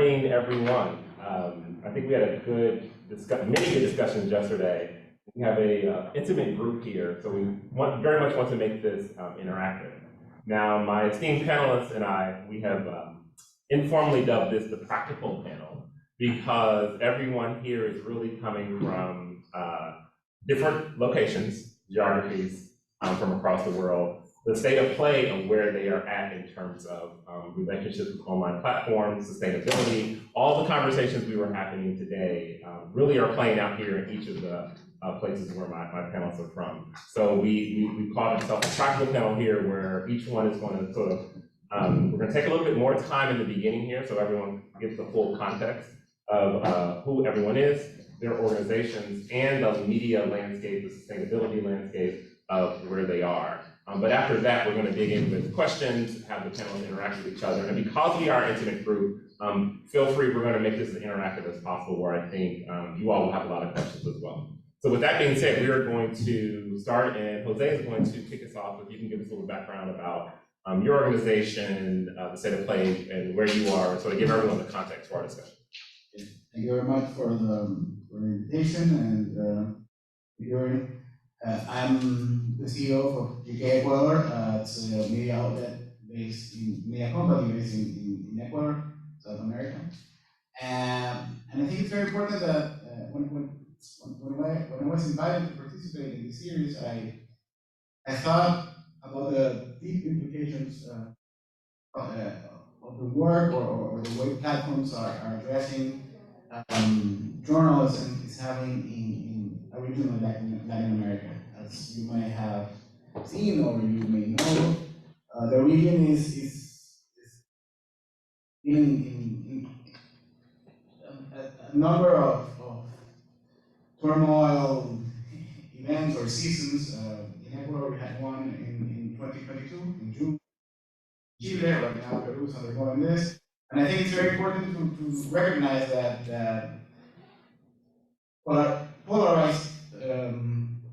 morning, everyone. I think we had a good many good discussions yesterday. We have a intimate group here, so we very much want to make this interactive. Now, my esteemed panelists and I, we have informally dubbed this the practical panel because everyone here is really coming from different locations, geographies from across the world. The state of play of where they are at in terms of relationships with online platforms, sustainability, all the conversations we were having today really are playing out here in each of the places where my panelists are from. So we called ourselves a practical panel here where each one is going to sort of, we're going to take a little bit more time in the beginning here so everyone gets the full context of who everyone is, their organizations, and the media landscape, the sustainability landscape of where they are. But after that, we're going to dig in with questions, have the panelists interact with each other. And because we are an intimate group, feel free, we're going to make this as interactive as possible where I think you all will have a lot of questions as well. So with that being said, we are going to start, and Jose is going to kick us off. If you can give us a little background about your organization, the state of play, and where you are, so to give everyone the context for our discussion. Thank you very much for the invitation and hearing. I'm the CEO of GK Ecuador. It's a media outlet based in media company based in Ecuador, South America. And I think it's very important that when I was invited to participate in this series, I thought about the deep implications of the work or the way platforms are addressing journalism is having in a region like Latin America. As you might have seen or you may know, the region is in a number of turmoil events or seasons. In Ecuador, we had one in 2022, in June. Chile, right now, Peru is undergoing this. And I think it's very important to recognize that polarized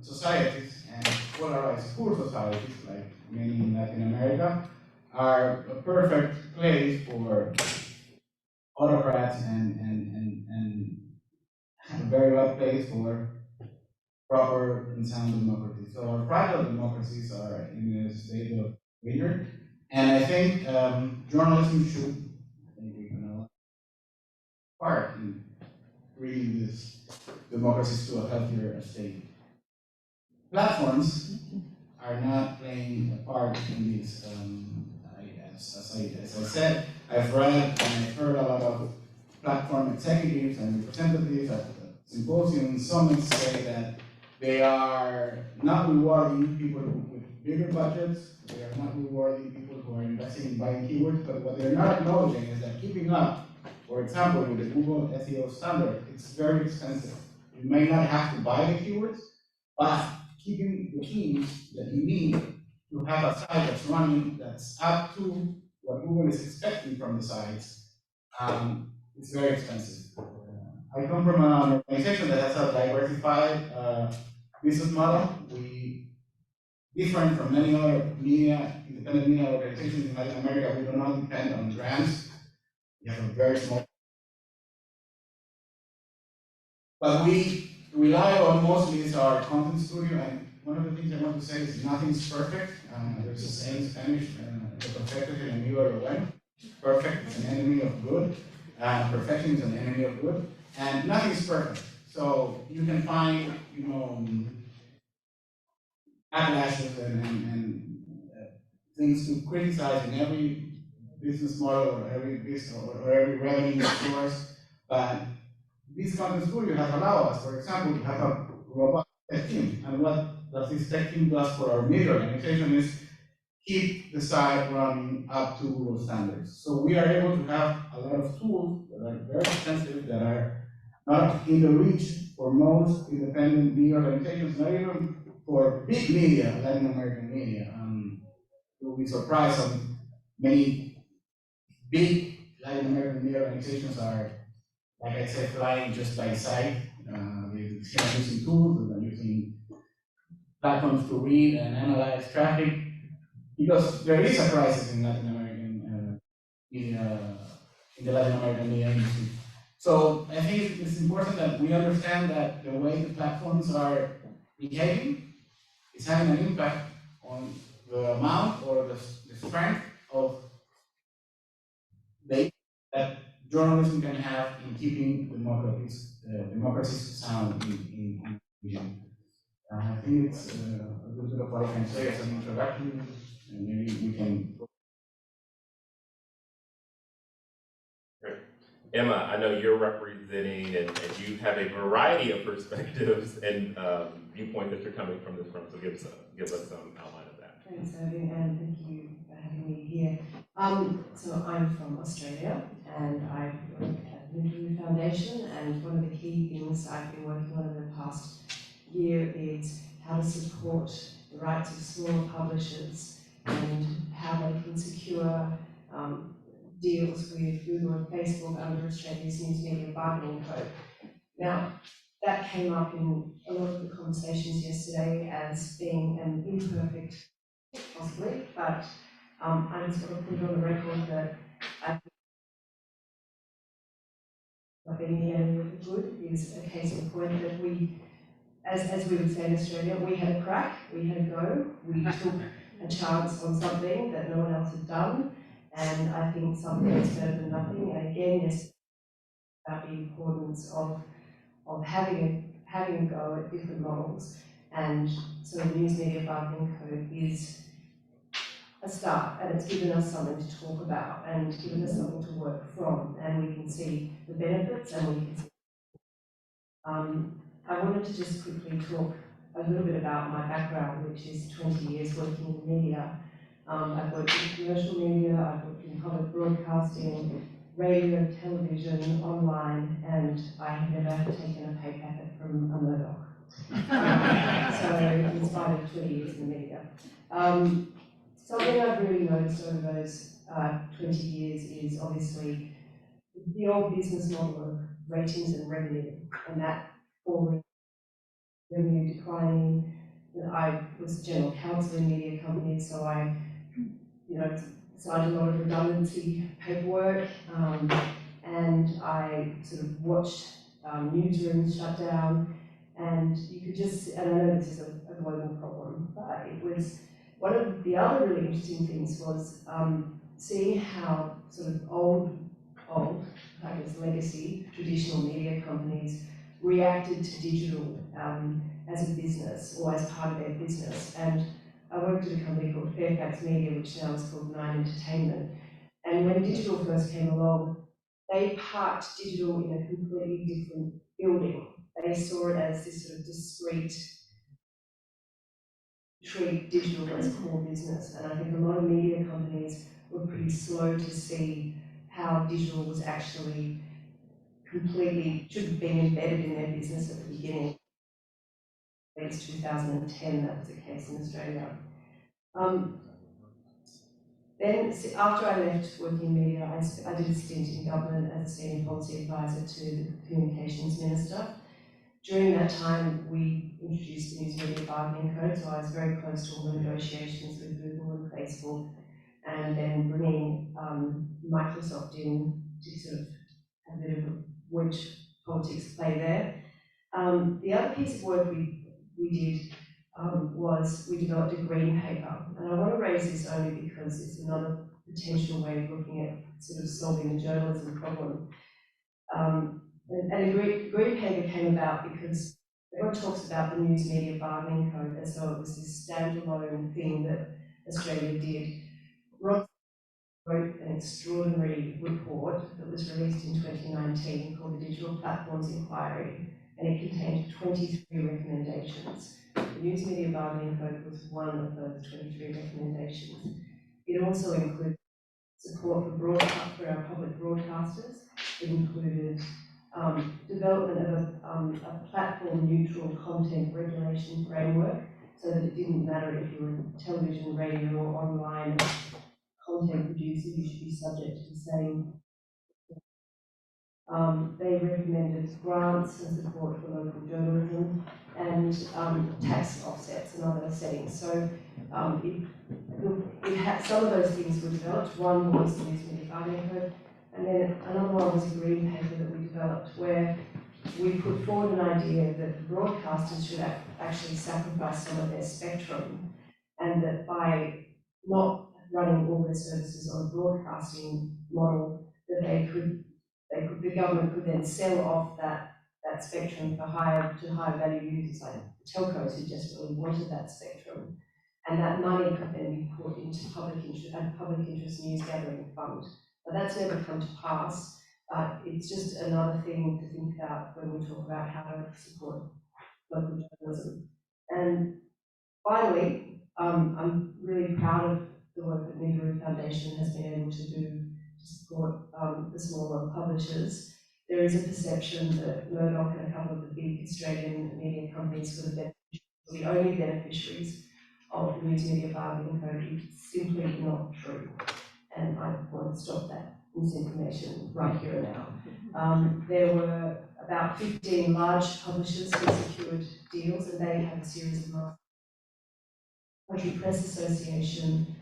societies and polarized poor societies, like many in Latin America, are a perfect place for autocrats and a very bad place for proper and sound democracy. So our fragile democracies are in a state of failure, and I think journalism should part in bringing this democracies to a healthier state. Platforms are not playing a part in this. As I said, I've read and I've heard a lot of platform executives and representatives at symposiums, summits say that they are not rewarding people with bigger budgets, they are not rewarding people who are investing in buying keywords, but what they're not acknowledging is that keeping up, for example, with the Google SEO standard, it's very expensive. You may not have to buy the keywords, but keeping the keys that you need to have a site that's running, that's up to what Google is expecting from the sites, it's very expensive. I come from an organization that has a diversified business model. We, different from many other independent media organizations in Latin America, we do not depend on grants. We have a very small, but we rely on mostly is our content studio. And one of the things I want to say is nothing's perfect. There's a saying in Spanish, perfecto es el enemigo de lo bueno. Perfect is an enemy of good. Perfection is an enemy of good. And nothing's perfect. So you can find, backlashes and things to criticize in every business model or every business or every revenue source. But this content studio has allowed us, for example, to have a robust tech team. And what does this tech team does for our media organization is keep the site running up to Google standards. So we are able to have a lot of tools that are very expensive, that are not in the reach for most independent media organizations, not even for big media, Latin American media. You'll be surprised how many big Latin American media organizations are, like I said, flying just by sight. They're using tools, they're using platforms to read and analyze traffic, because there is a crisis in Latin American media in the Latin American media industry. So I think it's important that we understand that the way the platforms are behaving is having an impact on the amount or the strength of data that journalism can have in keeping democracies sound in vision. I think it's a little bit of what I can say as an introduction, and maybe we can. Great. Emma, I know you're representing, and you have a variety of perspectives and viewpoints that you're coming from this from, so give us some outline of that. Thanks, Irving, and thank you for having me here. So I'm from Australia, and I work at the Minderoo Foundation, and one of the key things I've been working on over the past year is how to support the rights of smaller publishers and how they can secure deals with Google and Facebook under Australia's News Media Bargaining Code. Now, that came up in a lot of the conversations yesterday as being an imperfect, possibly, but I just want to put it on the record that I think being the enemy of the good is a case in point that we, as we would say in Australia, we had a crack, we had a go, we took a chance on something that no one else had done, and I think something is better than nothing. And again, yes, about the importance of having a go at different models. And so the News Media Bargaining Code is a start, and it's given us something to talk about and given us something to work from, and we can see the benefits and we can see. I wanted to just quickly talk a little bit about my background, which is 20 years working in the media. I've worked in commercial media, I've worked in public broadcasting, radio, television, online, and I have never taken a pay packet from a Murdoch. So in spite of 20 years in the media. Something I've really noticed over those 20 years is obviously the old business model of ratings and revenue, and that falling, revenue declining. I was general counsel in media companies, so I, signed a lot of redundancy paperwork, and I sort of watched newsrooms shut down, and you could just, and I know this is a global problem, but it was, one of the other really interesting things was seeing how sort of old, I guess legacy, traditional media companies reacted to digital as a business or as part of their business. And I worked at a company called Fairfax Media, which now is called Nine Entertainment. And when digital first came along, they parked digital in a completely different building. They saw it as this sort of discrete, treat digital as core business. And I think a lot of media companies were pretty slow to see how digital was actually completely, should have been embedded in their business at the beginning. It's 2010, that was the case in Australia. Then, after I left working in media, I did a stint in government as a senior policy advisor to the communications minister. During that time, we introduced the News Media Bargaining Code, so I was very close to all the negotiations with Google and Facebook, and then bringing Microsoft in to sort of have a bit of a wedge politics play there. The other piece of work we did was we developed a green paper, and I want to raise this only because it's another potential way of looking at sort of solving the journalism problem. And the green paper came about because everyone talks about the News Media Bargaining Code as though it was this standalone thing that Australia did. Rob wrote an extraordinary report that was released in 2019 called the Digital Platforms Inquiry, and it contained 23 recommendations. The News Media Bargaining Code was one of those 23 recommendations. It also included support for our public broadcasters. It included development of a platform-neutral content regulation framework, so that it didn't matter if you were a television, radio, or online content producer, you should be subject to the same. They recommended grants and support for local journalism and tax offsets and other settings. So it had, some of those things were developed. One was the News Media Bargaining Code, And then another one was a green paper that we developed where we put forward an idea that broadcasters should actually sacrifice some of their spectrum, and that by not running all their services on a broadcasting model, that the government could then sell off that spectrum to higher value users like the telcos who desperately wanted that spectrum. And that money could then be put into public interest news gathering fund. But that's never come to pass, but it's just another thing to think about when we talk about how to support local journalism. And finally, I'm really proud of the work that Minderoo Foundation has been able to do to support the smaller publishers. There is a perception that Murdoch and a couple of the big Australian media companies were the only beneficiaries of the news media bargaining code. It's simply not true. And I want to stop that misinformation right here and now. There were about 15 large publishers who secured deals, and they had a series of markets. Country Press Association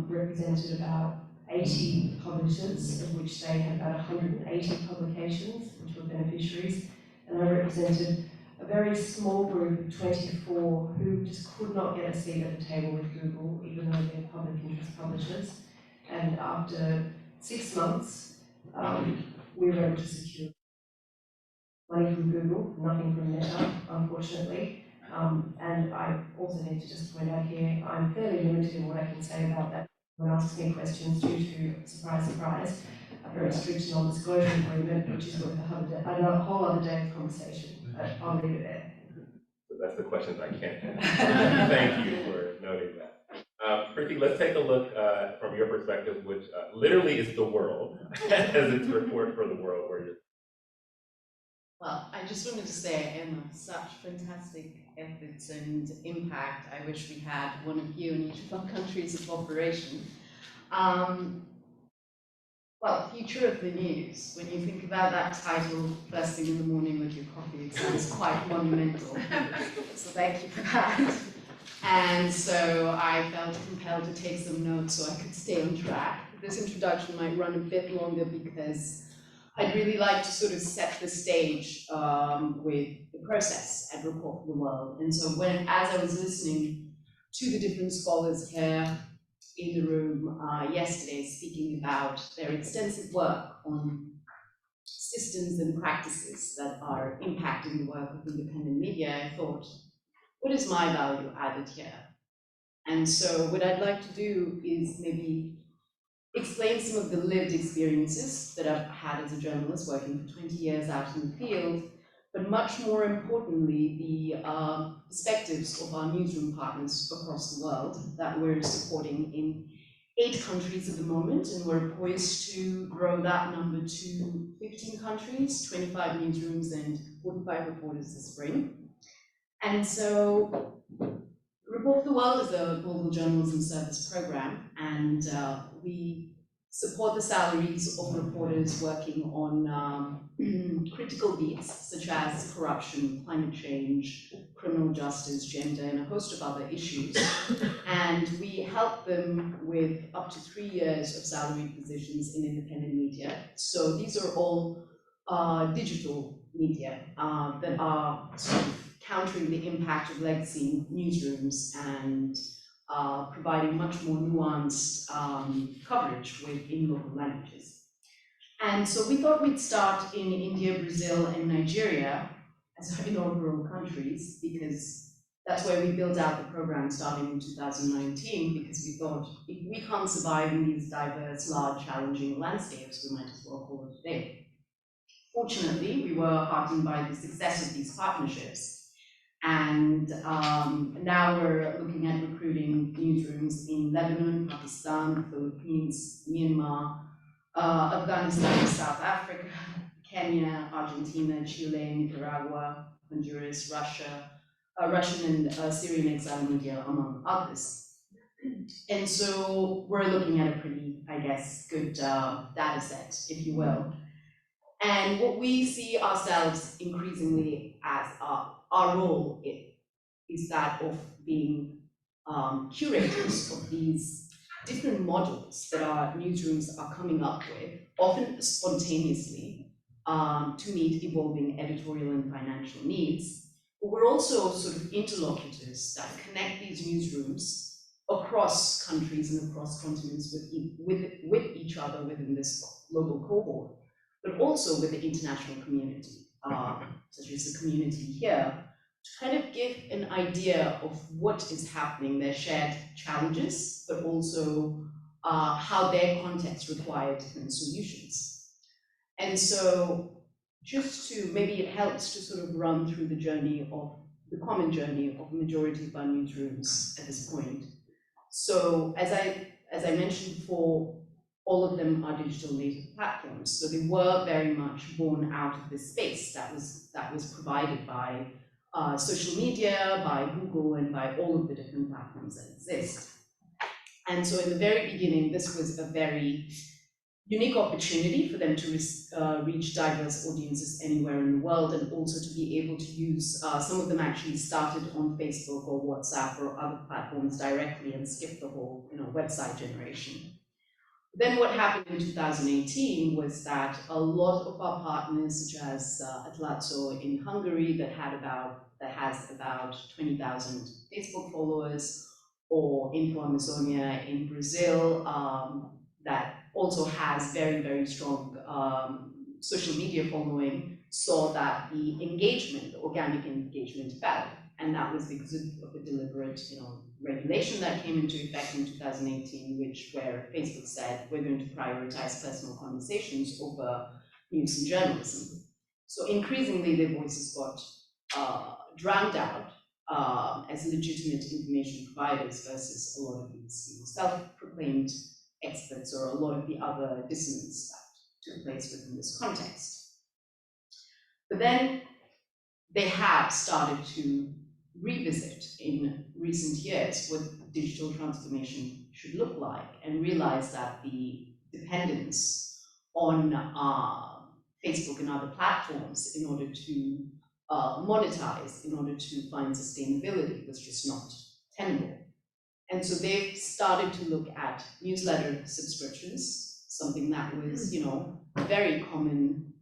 represented about 80 publishers, of which they had about 180 publications, which were beneficiaries, and I represented a very small group of 24 who just could not get a seat at the table with Google, even though they're public interest publishers. And after 6 months, we were able to secure money from Google, nothing from Meta, unfortunately. And I also need to just point out here, I'm fairly limited in what I can say about that. When asks me questions due to, surprise, surprise, a very strict non-disclosure agreement, which is worth a whole other day of conversation, but I'll leave it there. So that's the questions I can't answer. Thank you for noting that. Preethi, let's take a look from your perspective, which literally is the world, as its report for the world where you're. Well, I just wanted to say, Emma, such fantastic efforts and impact. I wish we had one of you in each of our countries of operation. Well, future of the news. When you think about that title, first thing in the morning with your coffee, it sounds quite monumental. So thank you for that. And so I felt compelled to take some notes so I could stay on track. This introduction might run a bit longer because I'd really like to sort of set the stage with the process at Report for the World. And so as I was listening to the different scholars here in the room yesterday speaking about their extensive work on systems and practices that are impacting the work of independent media, I thought, what is my value added here? And so what I'd like to do is maybe explain some of the lived experiences that I've had as a journalist working for 20 years out in the field, but much more importantly, the perspectives of our newsroom partners across the world that we're supporting in 8 countries at the moment, and we're poised to grow that number to 15 countries, 25 newsrooms, and 45 reporters this spring. And so Report for the World is a global journalism service program, and we support the salaries of reporters working on critical beats such as corruption, climate change, criminal justice, gender, and a host of other issues. And we help them with up to 3 years of salaried positions in independent media. So these are all digital media that are sort of countering the impact of legacy newsrooms and providing much more nuanced coverage in local languages. And so we thought we'd start in India, Brazil, and Nigeria as our inaugural countries, because that's where we built out the program starting in 2019, because we thought if we can't survive in these diverse, large, challenging landscapes, we might as well call it a day. Fortunately, we were heartened by the success of these partnerships. And now we're looking at recruiting newsrooms in Lebanon, Pakistan, Philippines, Myanmar, Afghanistan, South Africa, Kenya, Argentina, Chile, Nicaragua, Honduras, Russia, Russian and Syrian exile media, among others. And so we're looking at a pretty, I guess, good data set, if you will. And what we see ourselves increasingly as our role is that of being curators of these different models that our newsrooms are coming up with, often spontaneously, to meet evolving editorial and financial needs. But we're also sort of interlocutors that connect these newsrooms across countries and across continents with each other within this global cohort, but also with the international community, such as the community here, to kind of give an idea of what is happening, their shared challenges, but also how their context require different solutions. And so just to, maybe it helps to sort of run through the common journey of a majority of our newsrooms at this point. So as I mentioned before, all of them are digital native platforms. So they were very much born out of this space that was provided by social media, by Google, and by all of the different platforms that exist. And so in the very beginning, this was a very unique opportunity for them to reach diverse audiences anywhere in the world, and also to be able to use, some of them actually started on Facebook or WhatsApp or other platforms directly and skipped the whole website generation. Then what happened in 2018 was that a lot of our partners, such as Atlazzo in Hungary, that has about 20,000 Facebook followers, or Info Amazonia in Brazil, that also has very, very strong social media following, saw that the engagement, the organic engagement fell. And that was because of a deliberate regulation that came into effect in 2018, where Facebook said, we're going to prioritize personal conversations over news and journalism. So increasingly, their voices got drowned out as legitimate information providers versus a lot of these self-proclaimed experts or a lot of the other dissonance that took place within this context. But then they have started to revisit in recent years what digital transformation should look like, and realize that the dependence on Facebook and other platforms in order to monetize, in order to find sustainability, was just not tenable. And so they've started to look at newsletter subscriptions, something that was, very common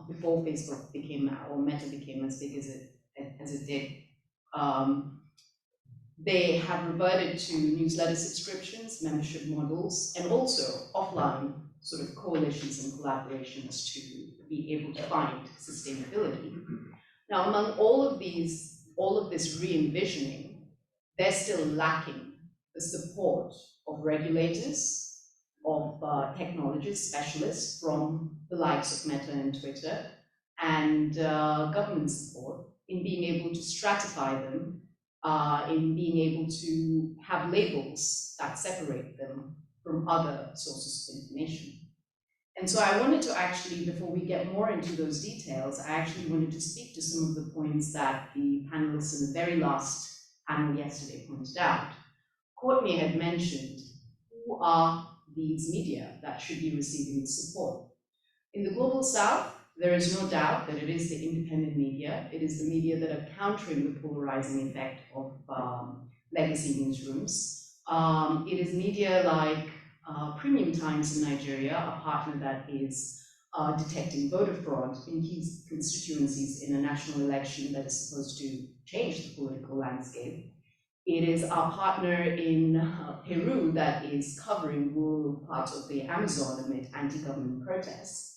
before Facebook became, or Meta became as big as it did. They have reverted to newsletter subscriptions, membership models, and also offline sort of coalitions and collaborations to be able to find sustainability. Now, among all of this re-envisioning, they're still lacking the support of regulators, of technologists, specialists from the likes of Meta and Twitter, and government support in being able to stratify them, in being able to have labels that separate them from other sources of information. And so I wanted to actually, before we get more into those details, I actually wanted to speak to some of the points that the panelists in the very last panel yesterday pointed out. Courtney had mentioned, who are these media that should be receiving the support? In the Global South, there is no doubt that it is the independent media. It is the media that are countering the polarizing effect of legacy newsrooms. It is media like Premium Times in Nigeria, a partner that is detecting voter fraud in key constituencies in a national election that is supposed to change the political landscape. It is our partner in Peru that is covering rural parts of the Amazon amid anti-government protests.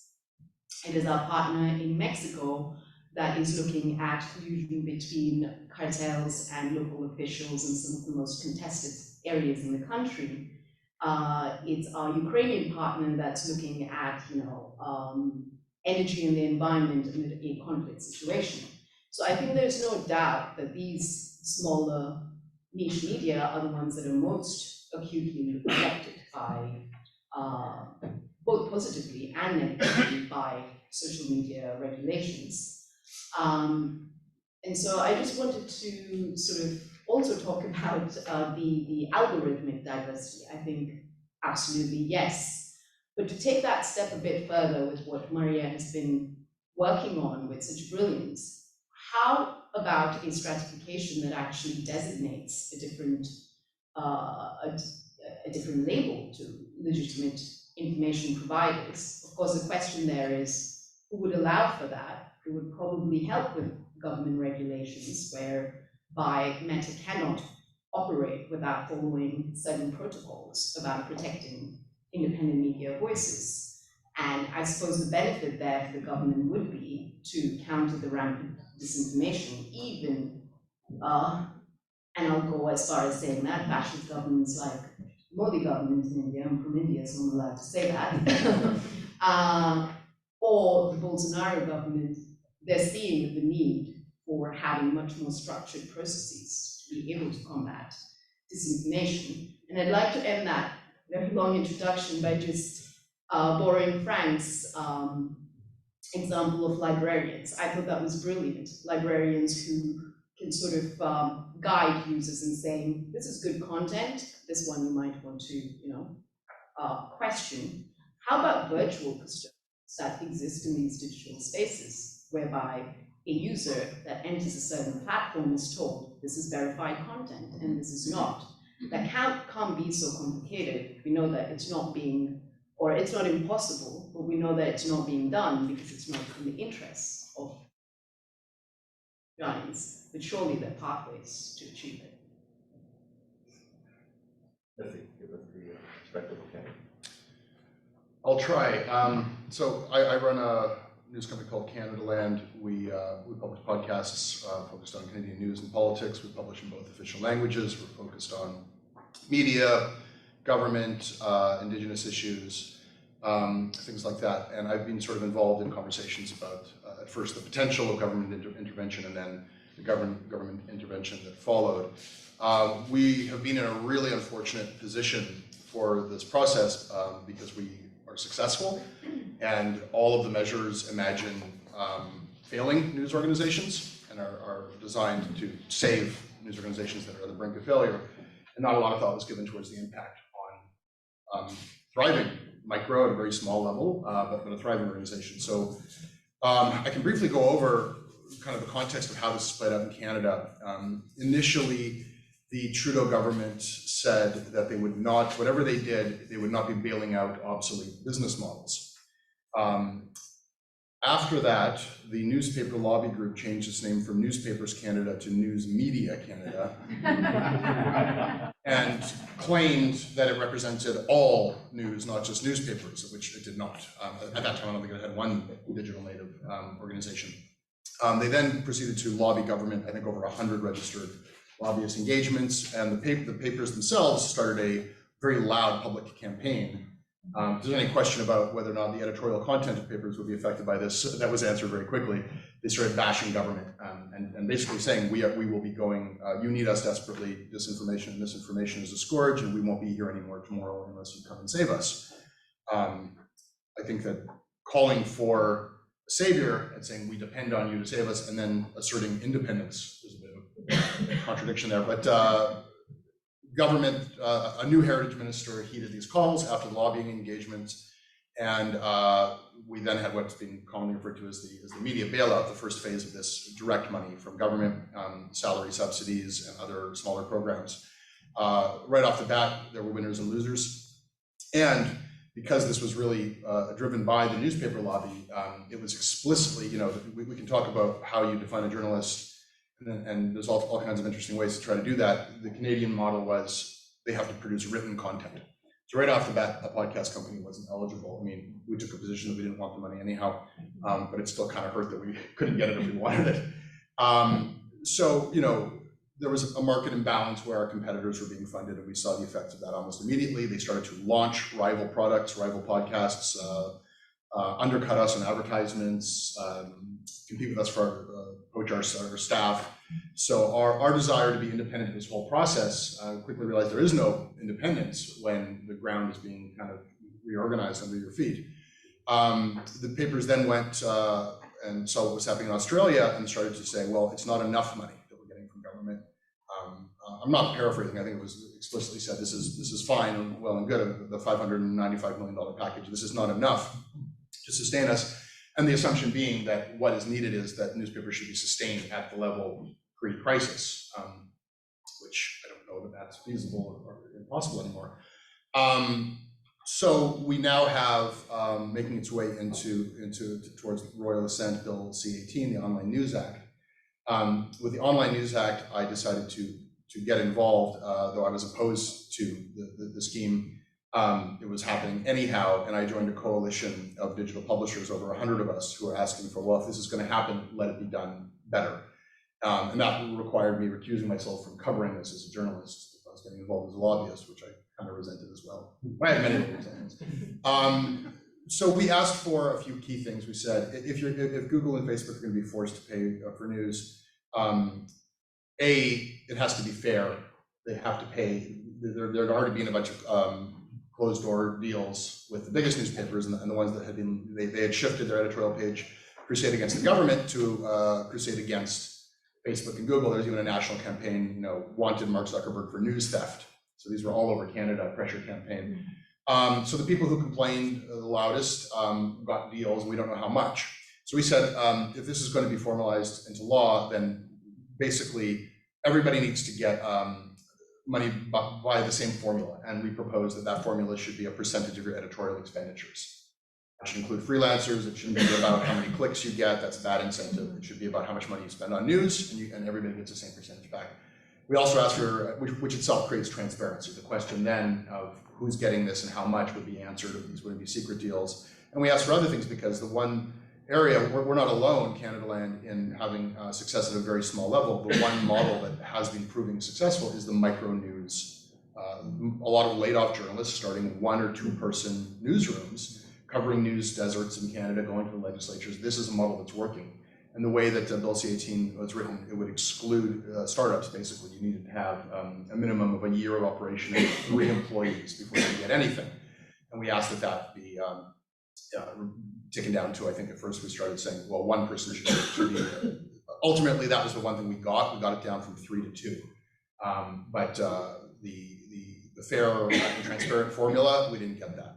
It is our partner in Mexico that is looking at fusion between cartels and local officials in some of the most contested areas in the country. It's our Ukrainian partner that's looking at, energy and the environment amid a conflict situation. So I think there's no doubt that these smaller niche media are the ones that are most acutely affected by, both positively and negatively, by social media regulations. And so I just wanted to sort of also talk about the algorithmic diversity. I think absolutely yes. But to take that step a bit further with what Maria has been working on with such brilliance, how about a stratification that actually designates a a different label to legitimate information providers. Of course, the question there is, who would allow for that? Who would probably help with government regulations whereby Meta cannot operate without following certain protocols about protecting independent media voices. And I suppose the benefit there for the government would be to counter the rampant disinformation, even, and I'll go as far as saying that, fascist governments like Modi government in India, I'm from India, so I'm allowed to say that, or the Bolsonaro government, they're seeing the need for having much more structured processes to be able to combat disinformation. And I'd like to end that very long introduction by just borrowing Frank's example of librarians. I thought that was brilliant. Librarians who can sort of guide users in saying, this is good content, this one you might want to, question. How about virtual custodians that exist in these digital spaces, whereby a user that enters a certain platform is told, this is verified content and this is not. That can't be so complicated. We know that it's not being, or it's not impossible, but we know that it's not being done because it's not in the interests of giants, but surely there are pathways to achieve it. Let's see, give us the perspective, okay. I'll try. So I run a news company called Canadaland. We publish podcasts focused on Canadian news and politics. We publish in both official languages. We're focused on media, government, Indigenous issues, things like that. And I've been sort of involved in conversations about, at first, the potential of government intervention and then the government intervention that followed. We have been in a really unfortunate position for this process because we are successful, and all of the measures imagine failing news organizations and are designed to save news organizations that are at the brink of failure. And not a lot of thought was given towards the impact on thriving, micro at a very small level, but a thriving organization. So I can briefly go over kind of the context of how this is played out in Canada. Initially, the Trudeau government said that they would not, whatever they did, they would not be bailing out obsolete business models. After that, the newspaper lobby group changed its name from Newspapers Canada to News Media Canada and claimed that it represented all news, not just newspapers, which it did not. At that time, I don't think it had one digital native organization. They then proceeded to lobby government, I think over 100 registered lobbyist engagements, and the papers themselves started a very loud public campaign. If there's any question about whether or not the editorial content of papers would be affected by this, that was answered very quickly. They started bashing government and basically saying, we will be going, you need us desperately, disinformation and misinformation is a scourge, and we won't be here anymore tomorrow unless you come and save us. I think that calling for a savior and saying, we depend on you to save us, and then asserting independence, there's a bit of a contradiction there, but government, a new heritage minister heeded these calls after the lobbying engagements, and we then had what's been commonly referred to as the media bailout, the first phase of this direct money from government, salary subsidies and other smaller programs. Right off the bat, there were winners and losers, and because this was really driven by the newspaper lobby, it was explicitly, we can talk about how you define a journalist, and there's all kinds of interesting ways to try to do that. The Canadian model was they have to produce written content. So right off the bat, a podcast company wasn't eligible. I mean, we took a position that we didn't want the money anyhow, but it still kind of hurt that we couldn't get it if we wanted it. So, there was a market imbalance where our competitors were being funded, and we saw the effects of that almost immediately. They started to launch rival products, rival podcasts, undercut us on advertisements, compete with us for poach our staff. So our desire to be independent of this whole process, quickly realized there is no independence when the ground is being kind of reorganized under your feet. The papers then went and saw what was happening in Australia and started to say, well, it's not enough money that we're getting from government. I'm not paraphrasing, I think it was explicitly said, this is fine and well and good, the $595 million package, this is not enough to sustain us. And the assumption being that what is needed is that newspapers should be sustained at the level pre-crisis, which I don't know that that's feasible or impossible anymore. So we now have, making its way towards Royal Assent Bill C-18, the Online News Act. With the Online News Act, I decided to get involved, though I was opposed to the scheme. It was happening anyhow, and I joined a coalition of digital publishers, over 100 of us, who are asking for, well, if this is going to happen, let it be done better. And that required me recusing myself from covering this as a journalist. If I was getting involved as a lobbyist, which I kind of resented as well. I had many resentments. So we asked for a few key things. We said, if Google and Facebook are going to be forced to pay for news, it has to be fair. They have to pay. There had already been a bunch of closed door deals with the biggest newspapers and the ones that had been, they had shifted their editorial page crusade against the government to crusade against Facebook and Google. There's even a national campaign, wanted Mark Zuckerberg for news theft. So these were all over Canada, pressure campaign. So the people who complained the loudest got deals, and we don't know how much. So we said, if this is going to be formalized into law, then basically everybody needs to get money by the same formula. And we propose that formula should be a percentage of your editorial expenditures. It should include freelancers. It shouldn't be about how many clicks you get. That's a bad incentive. It should be about how much money you spend on news, and everybody gets the same percentage back. We also asked for, which itself creates transparency. The question then of who's getting this and how much would be answered, if these wouldn't be secret deals. And we asked for other things, because the one area, we're not alone, Canadaland, in having success at a very small level. The one model that has been proving successful is the micro news. A lot of laid off journalists starting 1 or 2 person newsrooms, covering news deserts in Canada, going to the legislatures. This is a model that's working. And the way that Bill C-18 was written, it would exclude startups, basically. You needed to have a minimum of a year of operation and 3 employees before you could get anything. And we asked that be taken down to, I think at first we started saying, well, 1 person should be. Ultimately, that was the one thing we got. We got it down from 3 to 2. But the fair and transparent formula, we didn't get that.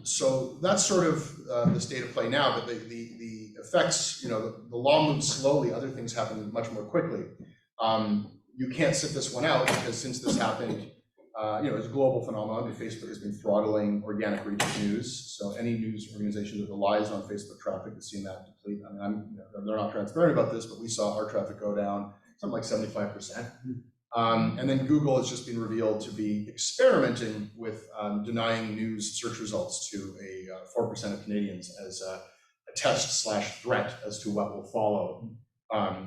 So that's sort of the state of play now, but the effects, the law moves slowly, other things happen much more quickly. You can't sit this one out, because since this happened, it's a global phenomenon. Facebook has been throttling organic reach of news. So any news organization that relies on Facebook traffic has seen that deplete. I mean, they're not transparent about this, but we saw our traffic go down something like 75%. And then Google has just been revealed to be experimenting with denying news search results to 4% of Canadians as a test/threat as to what will follow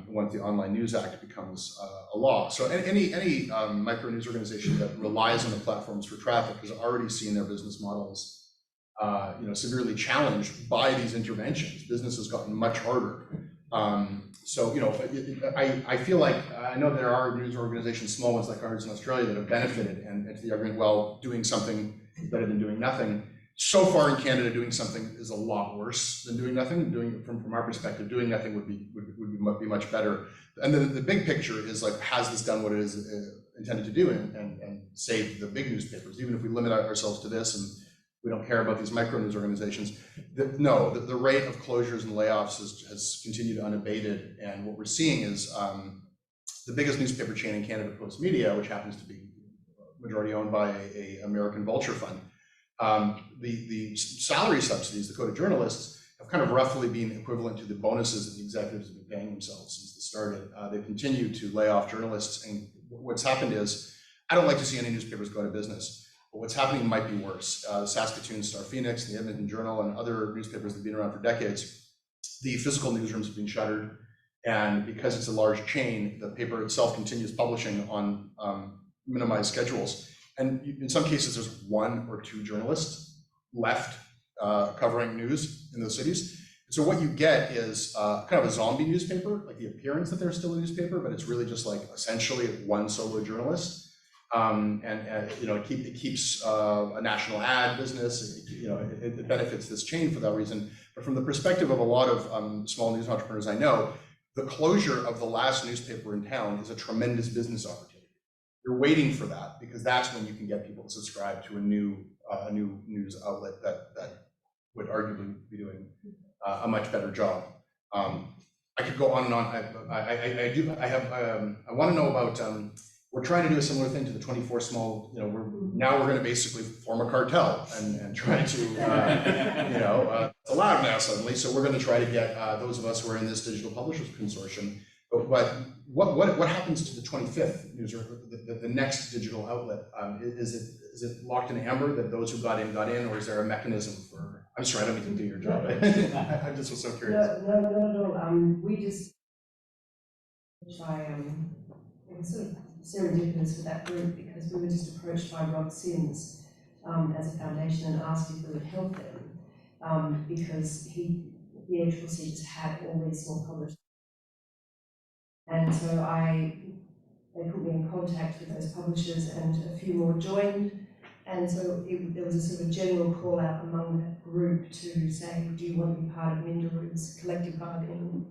once the Online News Act becomes a law. So any micro news organization that relies on the platforms for traffic has already seen their business models severely challenged by these interventions. Business has gotten much harder. So I feel like, I know there are news organizations, small ones like ours in Australia, that have benefited, and to the argument, well, doing something is better than doing nothing. So far in Canada, doing something is a lot worse than doing nothing. Doing, from our perspective, doing nothing would be much better. And then the big picture is like, has this done what it is intended to do and save the big newspapers? Even if we limit ourselves to this and we don't care about these micro news organizations. The rate of closures and layoffs has continued unabated. And what we're seeing is the biggest newspaper chain in Canada, Post Media, which happens to be majority owned by a American vulture fund. The salary subsidies, the quota journalists, have kind of roughly been equivalent to the bonuses that the executives have been paying themselves since they started. They continue to lay off journalists. And what's happened is, I don't like to see any newspapers go out of business. But what's happening might be worse. The Saskatoon Star Phoenix, the Edmonton Journal, and other newspapers that have been around for decades, the physical newsrooms have been shuttered. And because it's a large chain, the paper itself continues publishing on minimized schedules. And in some cases, there's 1 or 2 journalists left covering news in those cities. And so what you get is kind of a zombie newspaper, like the appearance that there's still a newspaper, but it's really just like essentially 1 solo journalist. It keeps a national ad business. It benefits this chain for that reason. But from the perspective of a lot of small news entrepreneurs I know, the closure of the last newspaper in town is a tremendous business opportunity. You're waiting for that, because that's when you can get people to subscribe to a new news outlet that would arguably be doing a much better job. I could go on and on. I want to know about we're trying to do a similar thing to the 24 small, now we're going to basically form a cartel and try to, it's allowed now suddenly, so we're going to try to get those of us who are in this digital publishers consortium. But what happens to the 25th news, or the next digital outlet? Is it locked in amber that those who got in, or is there a mechanism for, I'm sorry, I don't mean to do your job. I just was so curious. No, not at all. We just try, it was sort of serendipitous for that group because we were just approached by Rob Sims as a foundation and asked if we would help them because the HLC just had all these small publishers. And so they put me in contact with those publishers and a few more joined. And so there was a sort of general call out among that group to say, do you want to be part of Minderoo's collective bargaining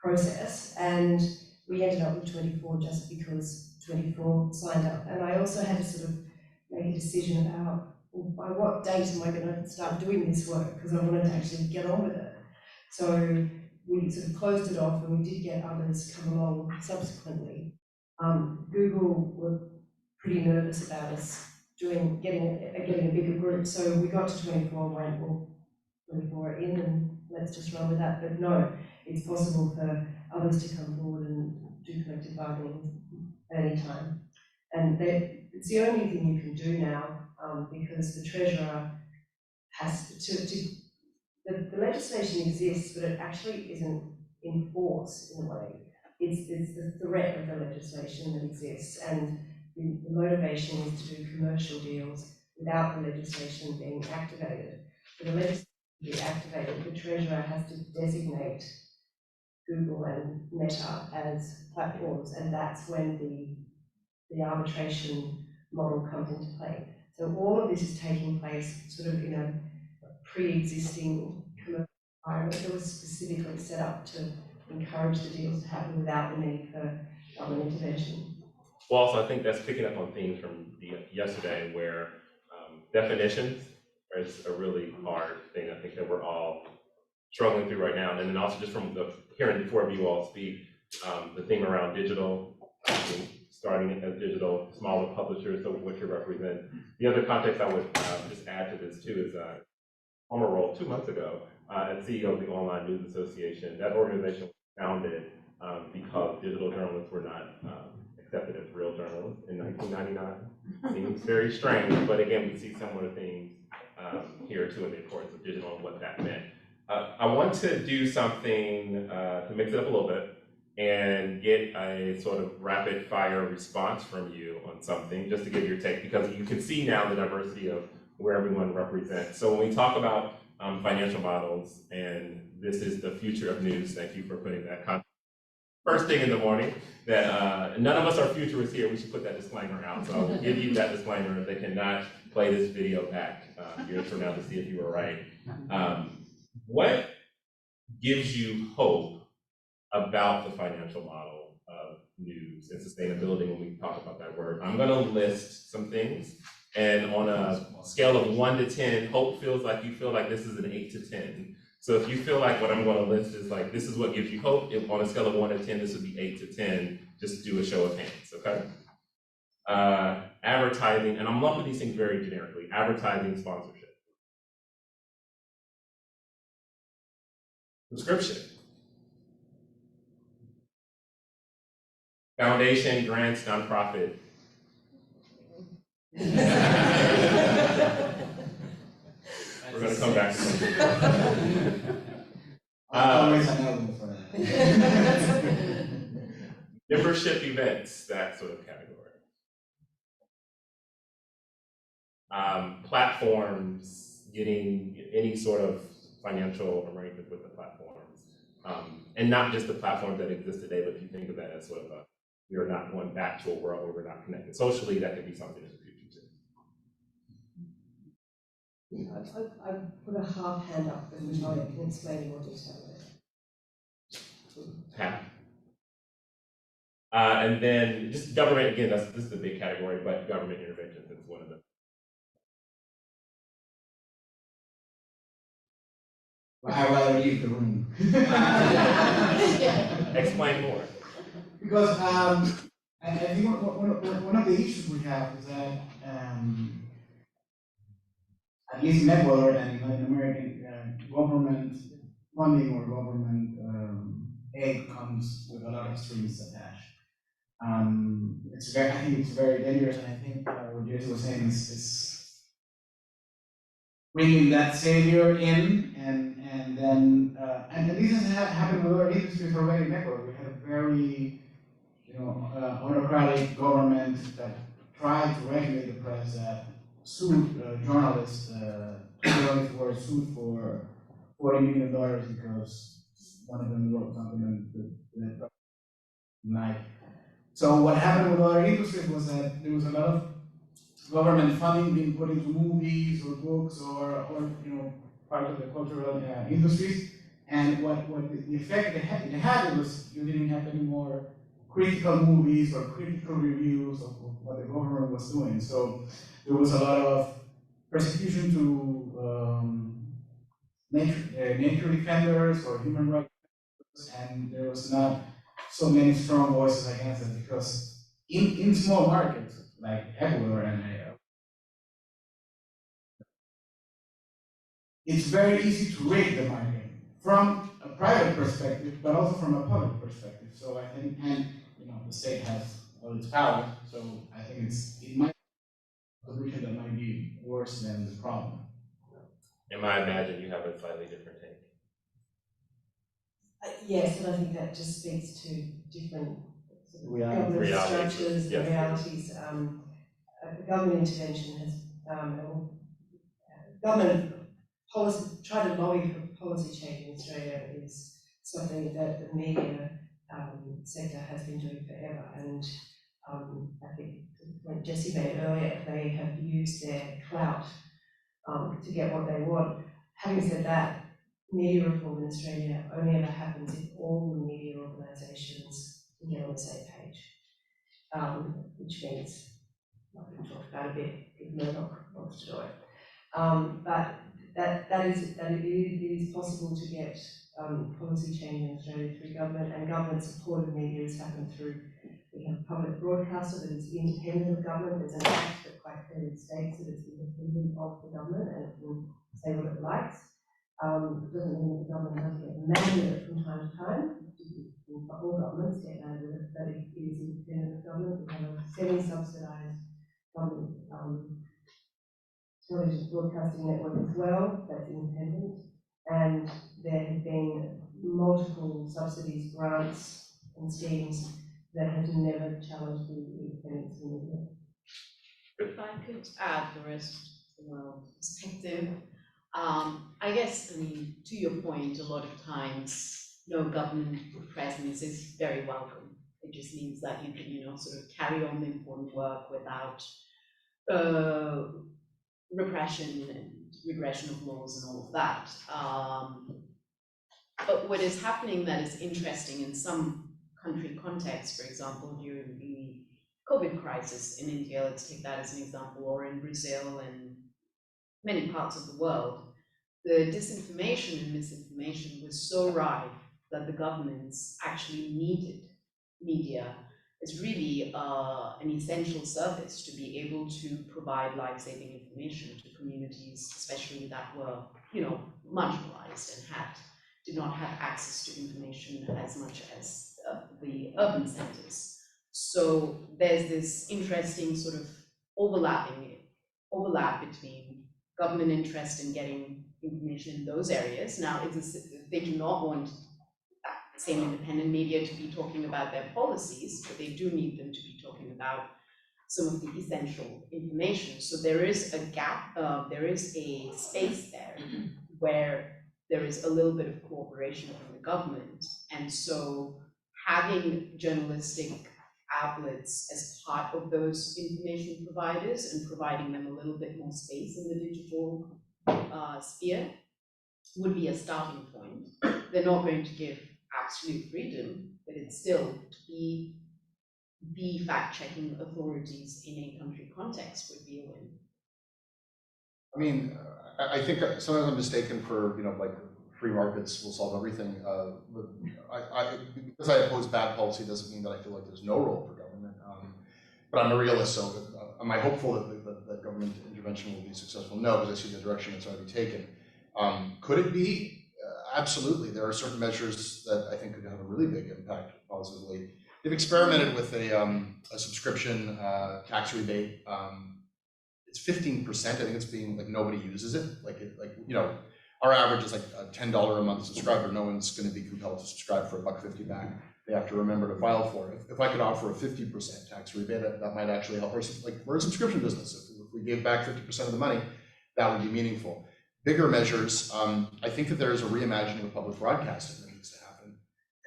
process? And we ended up with 24 just because 24 signed up. And I also had to sort of make a decision about, well, by what date am I going to start doing this work? Because I wanted to actually get on with it. So we sort of closed it off, and we did get others come along subsequently. Google were pretty nervous about us getting a bigger group, so we got to 24 and went, well, 24 are in, and let's just run with that. But no, it's possible for others to come forward and do collective bargaining at any time. And it's the only thing you can do now, because the Treasurer has to the legislation exists, but it actually isn't enforced in a way. It's the threat of the legislation that exists, and the motivation is to do commercial deals without the legislation being activated. For the legislation to be activated, the Treasurer has to designate Google and Meta as platforms, and that's when the arbitration model comes into play. So all of this is taking place sort of in a pre-existing commercial environment that was specifically set up to encourage the deals to happen without the need for government intervention. Well, also, I think that's picking up on themes from yesterday where definitions is a really hard thing, I think, that we're all struggling through right now. And then also just from hearing the four of you all speak, the theme around digital, starting as digital, smaller publishers, so what you represent. The other context I would just add to this too is former role 2 months ago as CEO of the Online News Association. That organization was founded because digital journalists were not accepted as real journalists in 1999. Seems very strange, but again, we see similar things here too in the importance of digital and what that meant. I want to do something to mix it up a little bit and get a sort of rapid fire response from you on something, just to give your take, because you can see now the diversity of where everyone represents. So when we talk about financial models, and this is the future of news, thank you for putting that context. First thing in the morning, that none of us are futurists here, we should put that disclaimer out. So I'll give you that disclaimer. They cannot play this video back years from now to see if you were right. What gives you hope about the financial model of news and sustainability when we talk about that word? I'm going to list some things, and on a scale of 1 to 10, hope feels like you feel like this is an 8 to 10. So if you feel like what I'm going to list is like, this is what gives you hope, if on a scale of 1 to 10, this would be 8 to 10, just do a show of hands, okay? Advertising, and I'm lumping these things very generically, advertising, sponsorship. Subscription. Foundation, grants, nonprofit. We're going to come back to something. Always available for that. Membership events, that sort of category. Platforms, getting any sort of financial arrangement with the platforms. And not just the platforms that exist today, but if you think of that as sort of we are not going back to a world where we're not connected socially, that could be something in the future too. I put a half hand up, but Maria can explain in more detail. Half. And then just government, again, this is a big category, but government interventions is one of them. I rather leave the room. Explain more. Because I think one of the issues we have is that, at least in Ecuador and in Latin American, government funding or government aid comes with a lot of strings attached. I think it's very dangerous, and I think what José was saying is bringing that savior in, and then and this has happened with other industries already in Ecuador. We had a very autocratic government that tried to regulate the press, that sued journalists. Two journalists were sued for $40 million because one of them wrote something and the night. So what happened with other industries was that there was a lot of government funding being put into movies or books or part of the cultural industries, and what the effect it had was you didn't have any more critical movies or critical reviews of what the government was doing. So there was a lot of persecution to nature defenders or human rights, and there was not so many strong voices against it, because in small markets like Ecuador and it's very easy to rig the market from a private perspective, but also from a public perspective. So I think, and the state has all its power, so I think it might be a solution that might be worse than the problem. And I imagine you have a slightly different take. Yes, and I think that just speaks to different sort of Realities. government Realities, structures, yes. realities. Government intervention has, government policy, trying to lobby for policy change in Australia is something that the media sector has been doing forever. And I think when Jesse made earlier, they have used their clout to get what they want. Having said that, media reform in Australia only ever happens if all the media organisations can get on the same page, which means, like we talked about a bit, if Murdoch wants to do it. But it is possible to get policy change in Australia through government, and government supported media has happened through, we have a public broadcaster that is independent of government. There's an act that quite clearly states that it's independent of the government and it can say what it likes. It doesn't mean that the government doesn't get mandate from time to time. All governments get mandate, but it is independent of government. We have a semi-subsidised government television broadcasting network as well, that's independent, and there have been multiple subsidies, grants and schemes that have never challenged the independence of the media. If I could add the rest of the world perspective, I guess, to your point, a lot of times no government presence is very welcome. It just means that you can, sort of carry on the important work without repression and regression of laws and all of that. But what is happening that is interesting in some country contexts, for example, during the COVID crisis in India, let's take that as an example, or in Brazil and many parts of the world, the disinformation and misinformation was so rife that the governments actually needed media as really an essential service to be able to provide life-saving information to communities, especially that were, marginalized and did not have access to information as much as the urban centers. So there's this interesting sort of overlap between government interest in getting information in those areas. Now, they do not want that same independent media to be talking about their policies, but they do need them to be talking about some of the essential information. So there is a gap, there is a space there where there is a little bit of cooperation from the government. And so having journalistic outlets as part of those information providers and providing them a little bit more space in the digital sphere would be a starting point. They're not going to give absolute freedom, but it's still to be the fact-checking authorities in a country context would be a win. I mean, I think sometimes I'm mistaken for, like free markets will solve everything. But because I oppose bad policy doesn't mean that I feel like there's no role for government. government. But I'm a realist, so am I hopeful that government intervention will be successful? No, because I see the direction it's already taken. Could it be? Absolutely. There are certain measures that I think could have a really big impact positively. They've experimented with a subscription tax rebate. It's 15%. I think it's being like nobody uses it. Our average is like a $10 a month subscriber. No one's going to be compelled to subscribe for $1.50 back. They have to remember to file for it. If I could offer a 50% tax rebate, that might actually help. We're a subscription business. If we gave back 50% of the money, that would be meaningful. Bigger measures, I think that there is a reimagining of public broadcasting that needs to happen.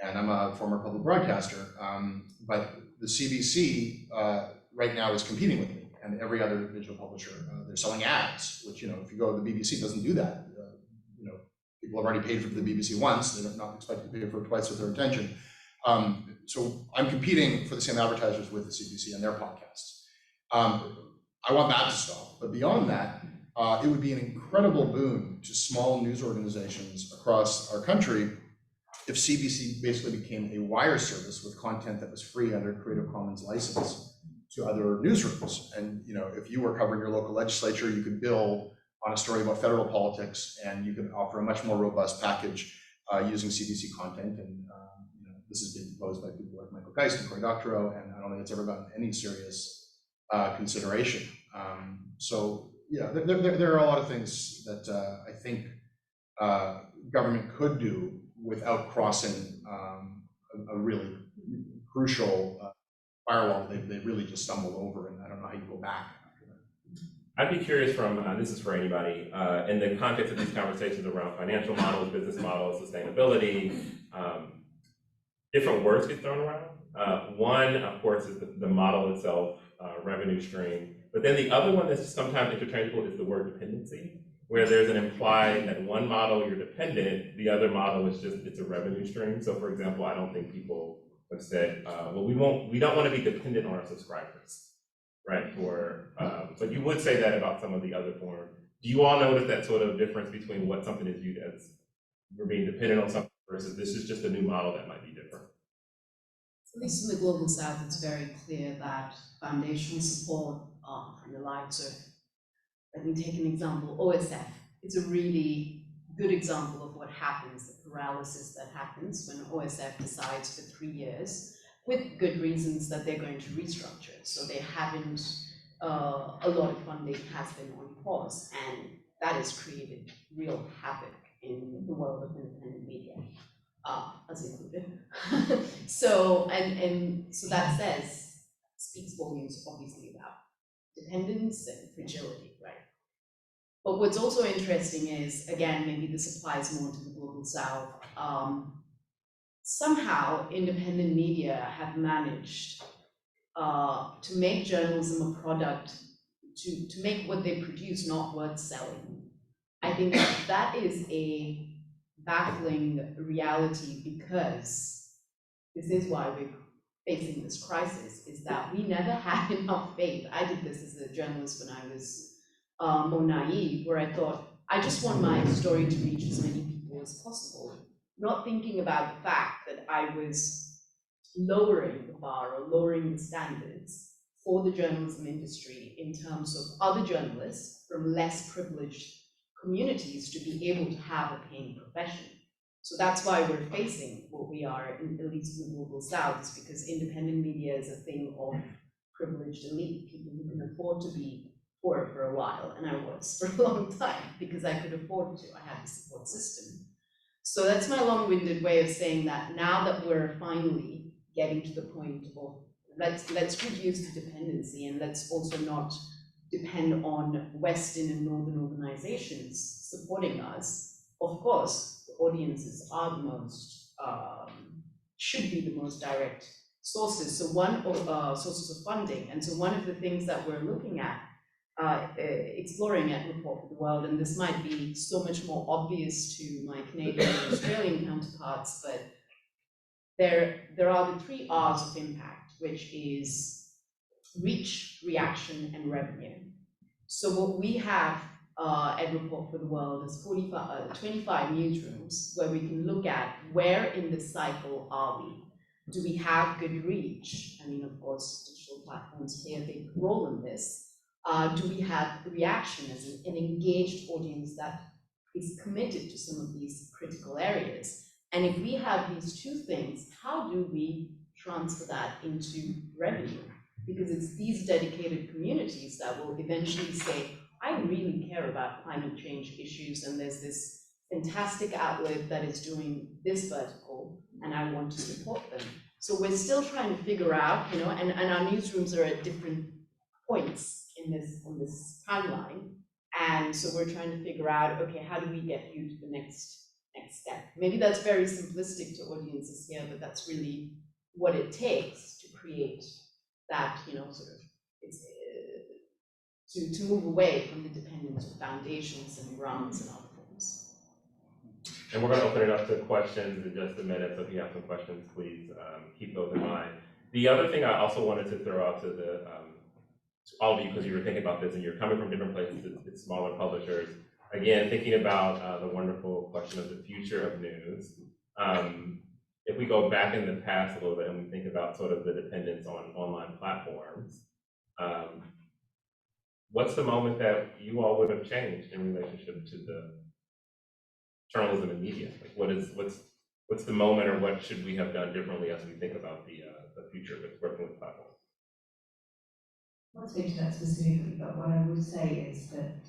And I'm a former public broadcaster, but the CBC right now is competing with me and every other digital publisher. They're selling ads, which, if you go to the BBC, it doesn't do that. People have already paid for the BBC once, they're not expected to pay for it twice with their attention. So I'm competing for the same advertisers with the CBC and their podcasts. I want that to stop, but beyond that, it would be an incredible boon to small news organizations across our country if CBC basically became a wire service with content that was free under Creative Commons license to other newsrooms. And if you were covering your local legislature, you could bill on a story about federal politics, and you could offer a much more robust package using CBC content. And this has been proposed by people like Michael Kaiser and Cory Doctorow, and I don't think it's ever gotten any serious consideration. So yeah, there are a lot of things that I think government could do without crossing a really crucial firewall that they really just stumbled over, and I don't know how you go back after that. I'd be curious from, this is for anybody, in the context of these conversations around financial models, business models, sustainability, different words get thrown around. One, of course, is the model itself, revenue stream. But then the other one that's sometimes interchangeable is the word dependency, where there's an implied that one model you're dependent, the other model is just, it's a revenue stream. So for example, I don't think people have said, well, we don't want to be dependent on our subscribers, right? But you would say that about some of the other forms. Do you all notice that sort of difference between what something is viewed as we're being dependent on something versus this is just a new model that might be different? At least in the Global South, it's very clear that foundational support from the likes of, let me take an example, OSF. It's a really good example of what happens, the paralysis that happens when OSF decides for 3 years, with good reasons that they're going to restructure. So they haven't, a lot of funding has been on pause, and that has created real havoc in the world of independent media. As included. So that speaks volumes obviously about dependence and fragility, right? But what's also interesting is, again, maybe this applies more to the Global South, somehow independent media have managed to make journalism a product, to make what they produce not worth selling. I think that is a baffling reality, because this is why we're facing this crisis, is that we never had enough faith. I did this as a journalist when I was more naive, where I thought, I just want my story to reach as many people as possible, not thinking about the fact that I was lowering the bar or lowering the standards for the journalism industry in terms of other journalists from less privileged communities to be able to have a paying profession. So that's why we're facing what we are, at least in the Global South, is because independent media is a thing of privileged elite, people who can afford to be poor for a while, and I was for a long time because I could afford to, I had the support system. So that's my long-winded way of saying that now that we're finally getting to the point of let's reduce the dependency, and let's also not depend on Western and Northern organizations supporting us. Of course, the audiences are the most, should be the most direct sources. So sources of funding. And so one of the things that we're looking at, exploring at Report for the World, and this might be so much more obvious to my Canadian and Australian counterparts, but there are the 3 R's of impact, which is reach, reaction, and revenue. So what we have at Report for the World is 25 newsrooms where we can look at where in the cycle are we. Do we have good reach? I mean, of course, digital platforms play a big role in this. Do we have reaction as an engaged audience that is committed to some of these critical areas? And if we have these two things, how do we transfer that into revenue? Because it's these dedicated communities that will eventually say, I really care about climate change issues, and there's this fantastic outlet that is doing this vertical, and I want to support them. So we're still trying to figure out, you know, and our newsrooms are at different points in this timeline. And so we're trying to figure out, okay, how do we get you to the next step? Maybe that's very simplistic to audiences here, but that's really what it takes to create that, you know, sort of, it's, to move away from the dependence of foundations and grants and other forms. And we're going to open it up to questions in just a minute, so if you have some questions, please keep those in mind. The other thing I also wanted to throw out to the to all of you, because you were thinking about this and you're coming from different places, it's smaller publishers. Again, thinking about the wonderful question of the future of news. If we go back in the past a little bit and we think about sort of the dependence on online platforms, what's the moment that you all would have changed in relationship to the journalism and media? Like what's the moment, or what should we have done differently as we think about the future of working with platforms? I won't speak to that specifically, but what I would say is that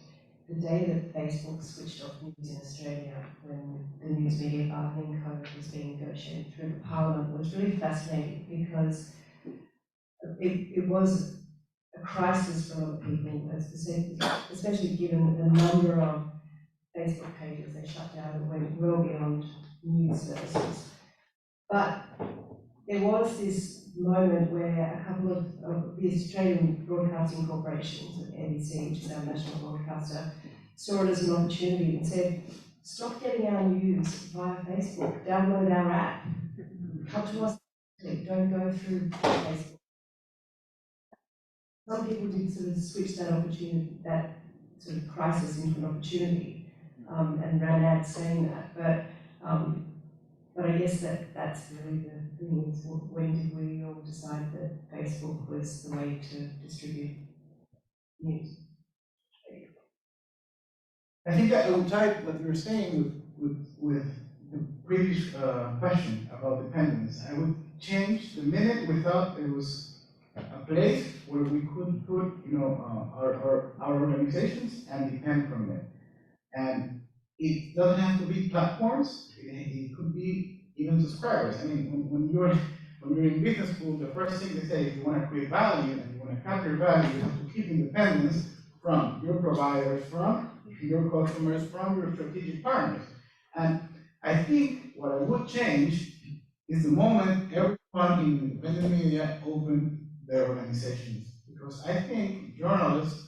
the day that Facebook switched off news in Australia, when the News Media Bargaining Code was being negotiated through the Parliament, was really fascinating, because it was a crisis for a lot of people, especially given the number of Facebook pages they shut down and went well beyond news services. But there was this moment where a couple of the Australian broadcasting corporations, ABC, which is our national broadcaster, saw it as an opportunity and said, stop getting our news via Facebook, download our app, come to us, don't go through Facebook. Some people did sort of switch that opportunity, that sort of crisis into an opportunity, and ran ads saying that. But I guess that's really the thing, is when did we all decide that Facebook was the way to distribute news? I think that I would tie what you were saying with the previous question about dependence. I would change the minute we thought it was a place where we could put, you know, our organizations and depend from it. And it doesn't have to be platforms. It could be even subscribers. I mean, when you're in business school, the first thing they say is you want to create value and you want to capture value, you have to keep independence from your providers, from your customers, from your strategic partners. And I think what I would change is the moment everyone in independent media opened their organizations. Because I think journalists,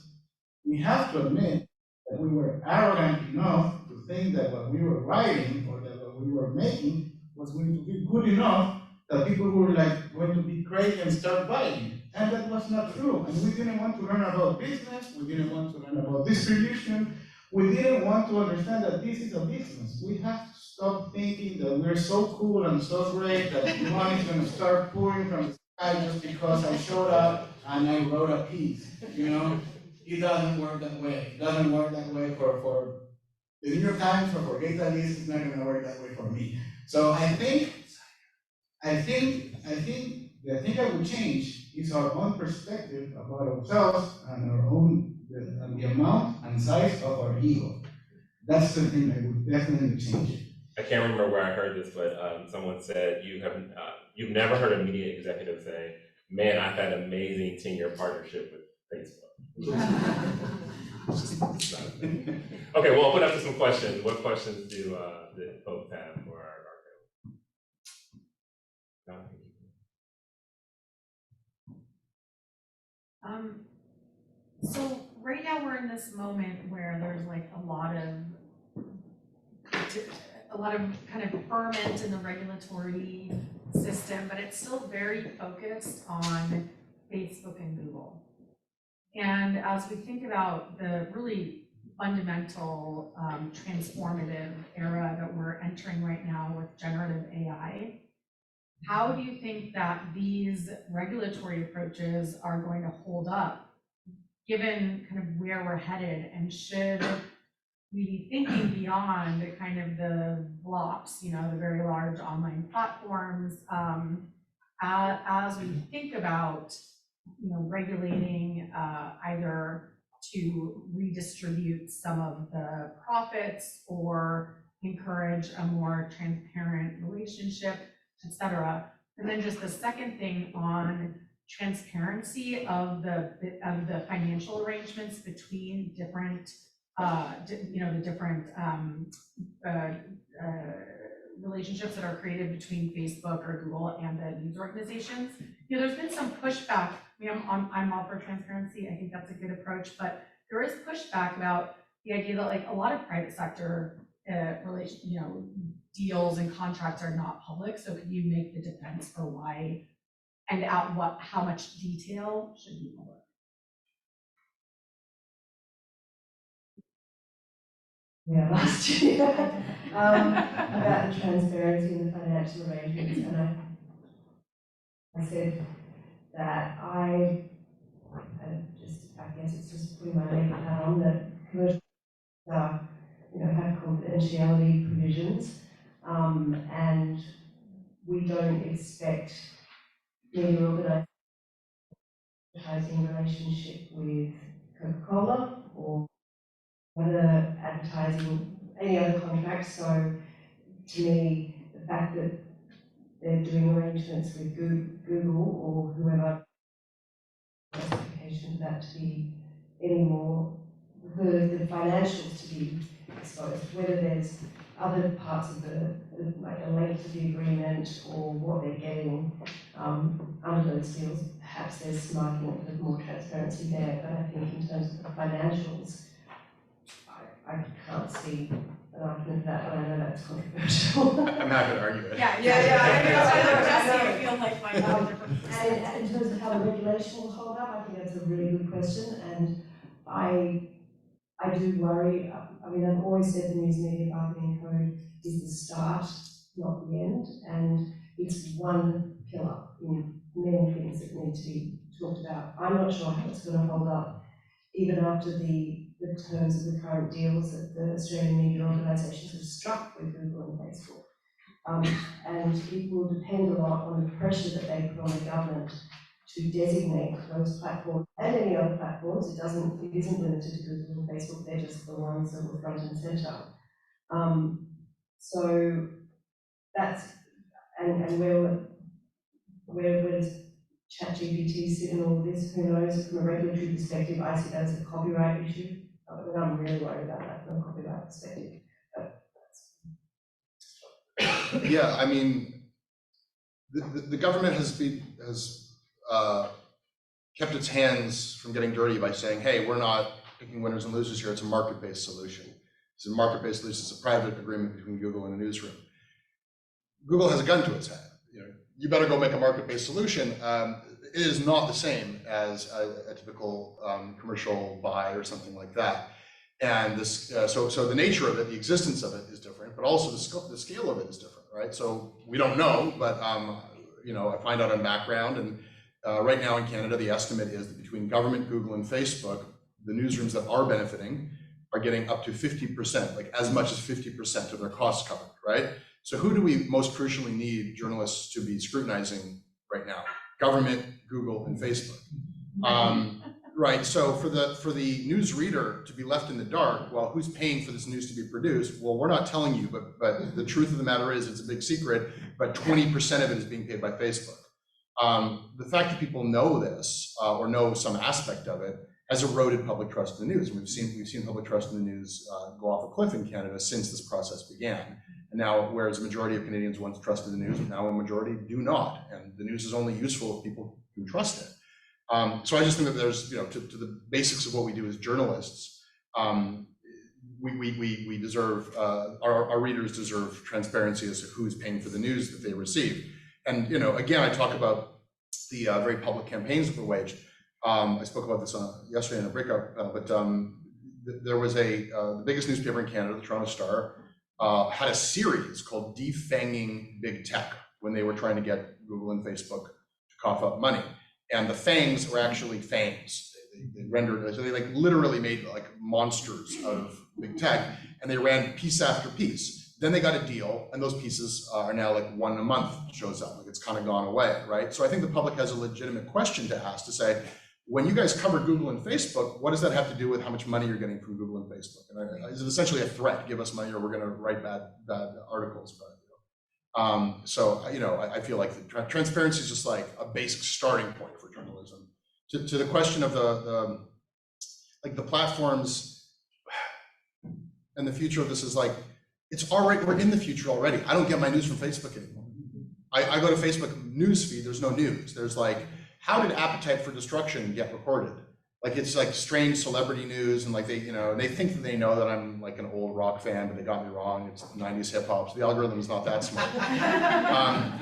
we have to admit that we were arrogant enough to think that what we were writing or that what we were making was going to be good enough that people were like going to be crazy and start buying it. And that was not true. And we didn't want to learn about business, we didn't want to learn about distribution, we didn't want to understand that this is a business. We have to stop thinking that we're so cool and so great that money is going to start pouring from the sky just because I showed up and I wrote a piece, you know? It doesn't work that way. It doesn't work that way for the New York Times or for Data List. It's not going to work that way for me. So I think the thing that would change is our own perspective about ourselves and our own and the amount and size of our ego. That's the thing that would definitely change. I can't remember where I heard this, but someone said you've never heard a media executive say, "Man, I've had an amazing 10-year partnership with Facebook." Okay, we'll open up to some questions. What questions do folks have for our So right now we're in this moment where there's like a lot of kind of ferment in the regulatory system, but it's still very focused on Facebook and Google. And as we think about the really fundamental transformative era that we're entering right now with generative AI, how do you think that these regulatory approaches are going to hold up, given kind of where we're headed? And should we be thinking beyond kind of the blocks, the very large online platforms, as we think about, regulating either to redistribute some of the profits or encourage a more transparent relationship, et cetera. And then just the second thing on transparency of the financial arrangements between different, the different relationships that are created between Facebook or Google and the news organizations. There's been some pushback. I'm all for transparency. I think that's a good approach, but there is pushback about the idea that like a lot of private sector deals and contracts are not public. So could you make the defense for why and how much detail should be public? Yeah, last year about the transparency in the financial arrangements, and I said that I guess it's just putting my legal hat on that commercial have confidentiality provisions, and we don't expect media organizing advertising relationship with Coca-Cola or other advertising, any other contracts. So to me, the fact that they're doing arrangements with Google or whoever, justification for that to be any more, the financials to be exposed, whether there's other parts of like the length of the agreement or what they're getting under those deals, perhaps there's marking a bit more transparency there. But I think in terms of the financials, I can't see an argument for that, but I know that's controversial. I'm happy to argue it. I feel like my And in terms of how the regulation will hold up, I think that's a really good question, and I do worry. I've always said the News Media Bargaining Code is the start, not the end, and it's one pillar in many things that need to be talked about. I'm not sure how it's going to hold up, even after the terms of the current deals that the Australian media organisations have struck with Google and Facebook. And it will depend a lot on the pressure that they put on the government to designate those platforms and any other platforms. It isn't limited to Google and Facebook, they're just the ones that were front and centre. So that's, and where does ChatGPT sit in all of this? Who knows? From a regulatory perspective, I see that as a copyright issue. I'm really worried about that from a copyright perspective. Yeah, I mean, the government has kept its hands from getting dirty by saying, hey, we're not picking winners and losers here, it's a market-based solution. It's a market-based solution, it's a private agreement between Google and a newsroom. Google has a gun to its head. You better go make a market-based solution. It is not the same as a typical commercial buy or something like that. And this, so the nature of it, the existence of it is different, but also the scale of it is different, right? So we don't know, but I find out on background, and right now in Canada, the estimate is that between government, Google, and Facebook, the newsrooms that are benefiting are getting up to 50%, like as much as 50% of their costs covered, right? So who do we most crucially need journalists to be scrutinizing right now? Government, Google, and Facebook. Right, so for the news reader to be left in the dark, well, who's paying for this news to be produced? Well, we're not telling you, but the truth of the matter is it's a big secret, but 20% of it is being paid by Facebook. The fact that people know this or know some aspect of it has eroded public trust in the news. We've seen public trust in the news go off a cliff in Canada since this process began. And now, whereas a majority of Canadians once trusted the news, now a majority do not. And the news is only useful if people can trust it. So I just think that there's, to the basics of what we do as journalists, we deserve, our readers deserve transparency as to who's paying for the news that they receive. And, again, I talk about the very public campaigns that were waged. I spoke about this yesterday in a breakout, but there was the biggest newspaper in Canada, the Toronto Star, had a series called Defanging Big Tech. when they were trying to get Google and Facebook to cough up money. And the fangs were actually fangs. They rendered, so they like literally made like monsters of big tech, and they ran piece after piece. Then they got a deal, and those pieces are now like one a month shows up, like it's kind of gone away, right? So I think the public has a legitimate question to ask, to say, when you guys cover Google and Facebook, what does that have to do with how much money you're getting from Google and Facebook? And is it essentially a threat? Give us money, or we're going to write bad articles about it. So you know, I feel like the transparency is just like a basic starting point for journalism. To the question of the platforms and the future of this is like, it's already, we're in the future already. I don't get my news from Facebook anymore. I go to Facebook news feed, there's no news. There's like, how did Appetite for Destruction get recorded? Like, it's like strange celebrity news, and like they, you know, they think that they know that I'm like an old rock fan, but they got me wrong. It's 90s hip hop, so the algorithm is not that smart.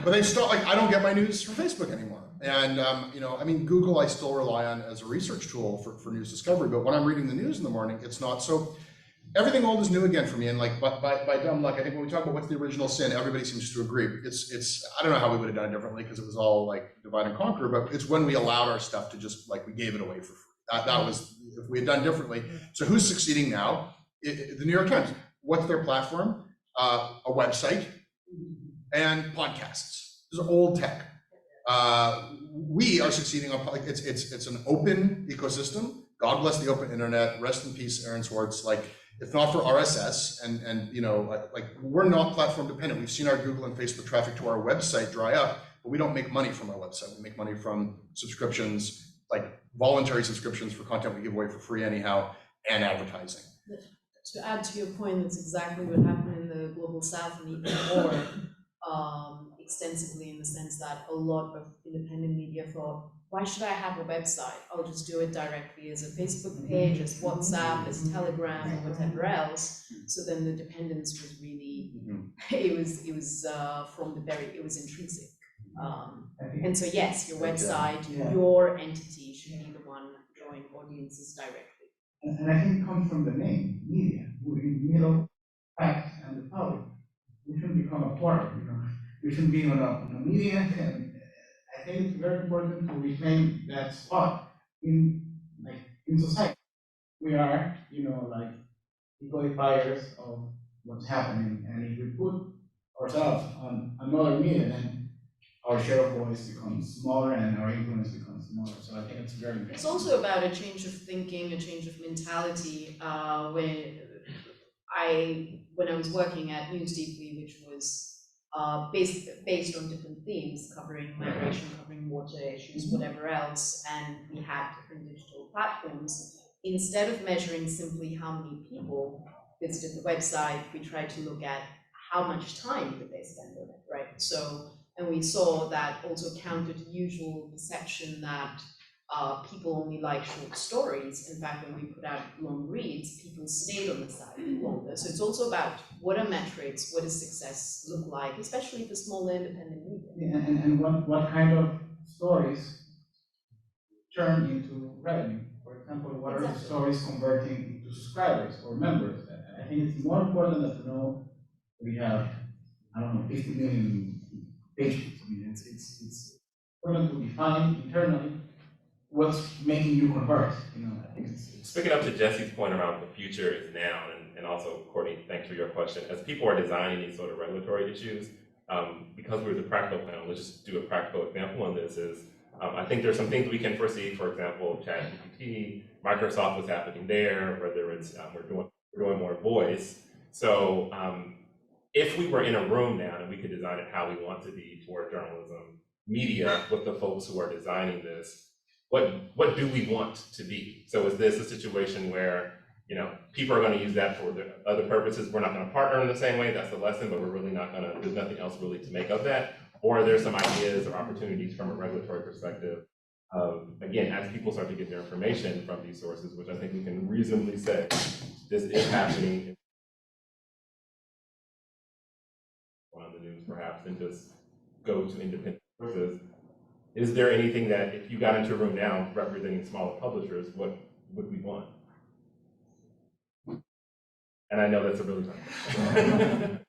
But they still, like, I don't get my news from Facebook anymore. And you know, I mean, Google I still rely on as a research tool for news discovery, but when I'm reading the news in the morning, it's not. So everything old is new again for me. And like, by dumb luck, I think when we talk about what's the original sin, everybody seems to agree. It's I don't know how we would have done it differently, because it was all like divide and conquer, but it's when we allowed our stuff to just, like, we gave it away for free. That was, if we had done differently. So who's succeeding now? The New York Times. What's their platform? A website and podcasts. This is old tech. We are succeeding on, like, it's an open ecosystem. God bless the open internet. Rest in peace, Aaron Swartz. Like, if not for RSS and you know, like we're not platform dependent. We've seen our Google and Facebook traffic to our website dry up, but we don't make money from our website. We make money from subscriptions, like voluntary subscriptions for content we give away for free anyhow, and advertising. To add to your point, that's exactly what happened in the global south, and even more extensively, in the sense that a lot of independent media thought, why should I have a website? I'll just do it directly as a Facebook page, as WhatsApp, as Telegram, or whatever else. So then the dependence was really, it was from the very, it was intrinsic. And so yes, your website, your entity should be the one drawing audiences directly. And I think it comes from the name, media. We're in the middle, facts, and the public. We shouldn't become a part, you know. We shouldn't be on a media, and I think it's very important to reclaim that spot in society. We are, you know, like equalifiers of what's happening, and if we put ourselves on another media, then our share of voice becomes smaller and our influence becomes smaller. So I think it's very important. It's also about a change of thinking, a change of mentality. When I was working at News Deeply, which was based on different themes, covering migration, covering water issues, whatever else, and we had different digital platforms. Instead of measuring simply how many people visited the website, we tried to look at how much time did they spend on it, right? So, and we saw that also countered the usual perception that people only like short stories. In fact, when we put out long reads, people stayed on the site longer. So it's also about what are metrics, what does success look like, especially for smaller independent media. Yeah, and what kind of stories turn into revenue? For example, what are the stories converting into subscribers or members? I think it's more important than to know we have, I don't know, 50 million pages. I mean, it's important to define internally what's making you convert. You know, I think it's Picking up to Jesse's point around the future is now, and also, Courtney, thanks for your question. As people are designing these sort of regulatory issues, because we're the practical panel, let's just do a practical example on this is, I think there's some things we can foresee, for example, ChatGPT, Microsoft, what's happening there, whether it's, we're doing more voice. So if we were in a room now and we could design it how we want to be toward journalism, media, with the folks who are designing this, what do we want to be? So is this a situation where, you know, people are going to use that for the other purposes? We're not going to partner in the same way, that's the lesson, but we're really not going to, there's nothing else really to make of that. Or are there some ideas or opportunities from a regulatory perspective of, again, as people start to get their information from these sources, which I think we can reasonably say this is happening on the news perhaps, and just go to independent sources. Is there anything that, if you got into a room now representing smaller publishers, what would we want? And I know that's a really tough question.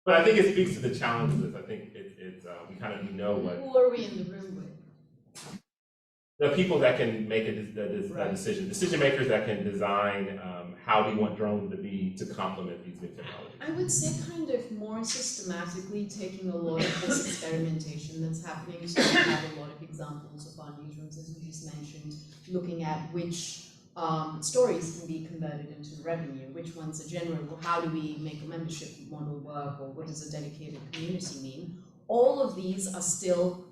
But I think it speaks to the challenges. I think we kind of know what Who are we in the room with? the people that can make a decision makers that can design how we want drones to be to complement these new technologies. I would say kind of more systematically taking a lot of this experimentation that's happening. So we have a lot of examples of our newsrooms, as we just mentioned, looking at which stories can be converted into revenue, which ones are general, how do we make a membership model work, or what does a dedicated community mean? All of these are still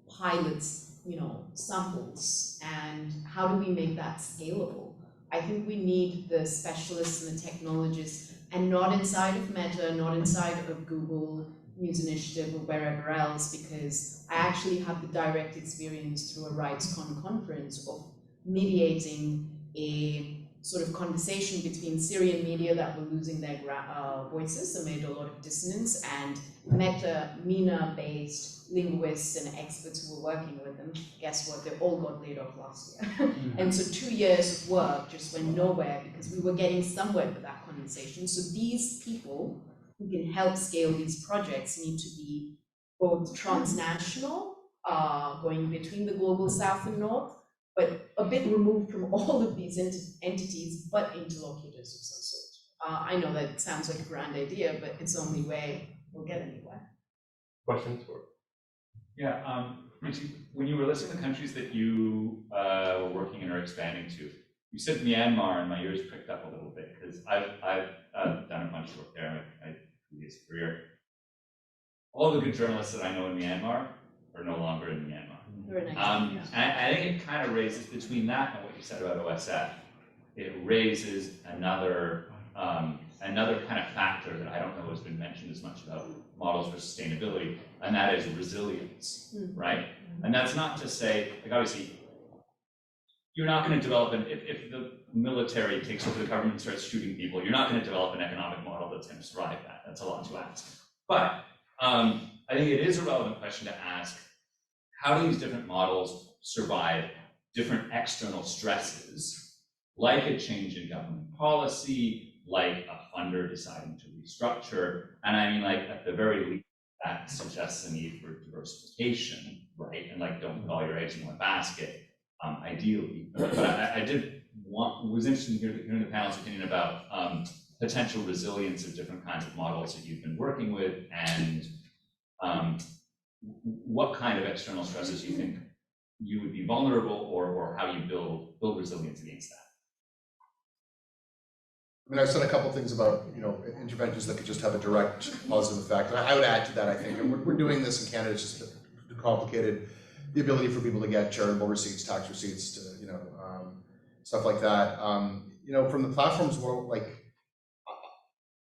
pilots, samples, and how do we make that scalable? I think we need the specialists and the technologists, and not inside of Meta, not inside of Google News Initiative or wherever else, because I actually have the direct experience through a RightsCon conference of mediating a sort of conversation between Syrian media that were losing their voices, that made a lot of dissonance, and MENA-based linguists and experts who were working with them. Guess what? They all got laid off last year. And so 2 years of work just went nowhere because we were getting somewhere with that conversation. So these people who can help scale these projects need to be both transnational, going between the global south and north, but a bit removed from all of these entities, but interlocutors of some sort. I know that sounds like a grand idea, but it's the only way we'll get anywhere. Questions for? Yeah, Preethi, when you were listing the countries that you were working in or expanding to, you said Myanmar, and my ears pricked up a little bit because I've done a bunch of work there in my previous career. All the good journalists that I know in Myanmar are no longer in Myanmar. Very nice. And I think it kind of raises, between that and what you said about OSF, it raises another kind of factor that I don't know has been mentioned as much about models for sustainability, and that is resilience, right? And that's not to say, like, obviously, you're not going to develop if the military takes over the government and starts shooting people, you're not going to develop an economic model that's going to survive that. That's a lot to ask. But I think it is a relevant question to ask, how do these different models survive different external stresses, like a change in government policy, like a funder deciding to restructure? And I mean, like, at the very least, that suggests a need for diversification, right? And like, don't put all your eggs in one basket, ideally. But I was interested in hearing the panel's opinion about potential resilience of different kinds of models that you've been working with, and what kind of external stresses you think you would be vulnerable, or how you build resilience against that. I mean, I've said a couple things about, interventions that could just have a direct positive effect. And I would add to that, I think, and we're doing this in Canada, it's just too complicated. The ability for people to get charitable receipts, tax receipts, to, stuff like that. From the platforms,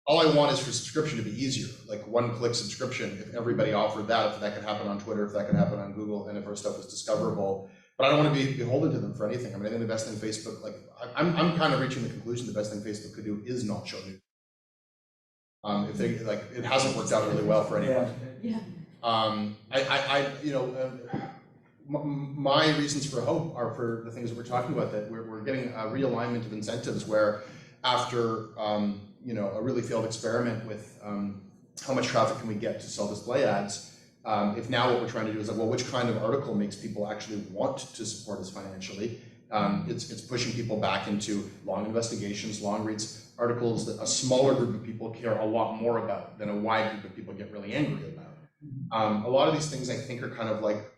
all I want is for subscription to be easier, like one-click subscription. If everybody offered that, if that could happen on Twitter, if that could happen on Google, and if our stuff was discoverable. But I don't want to be beholden to them for anything. I mean, I think the best thing Facebook, like, I'm kind of reaching the conclusion the best thing Facebook could do is not show news. If they, like, it hasn't worked out really well for anyone. Yeah. My reasons for hope are for the things that we're talking about, that we're getting a realignment of incentives where after a really failed experiment with how much traffic can we get to sell display ads, if now what we're trying to do is like, well, which kind of article makes people actually want to support us financially? It's pushing people back into long investigations, long reads, articles that a smaller group of people care a lot more about than a wide group of people get really angry about. A lot of these things I think are kind of like,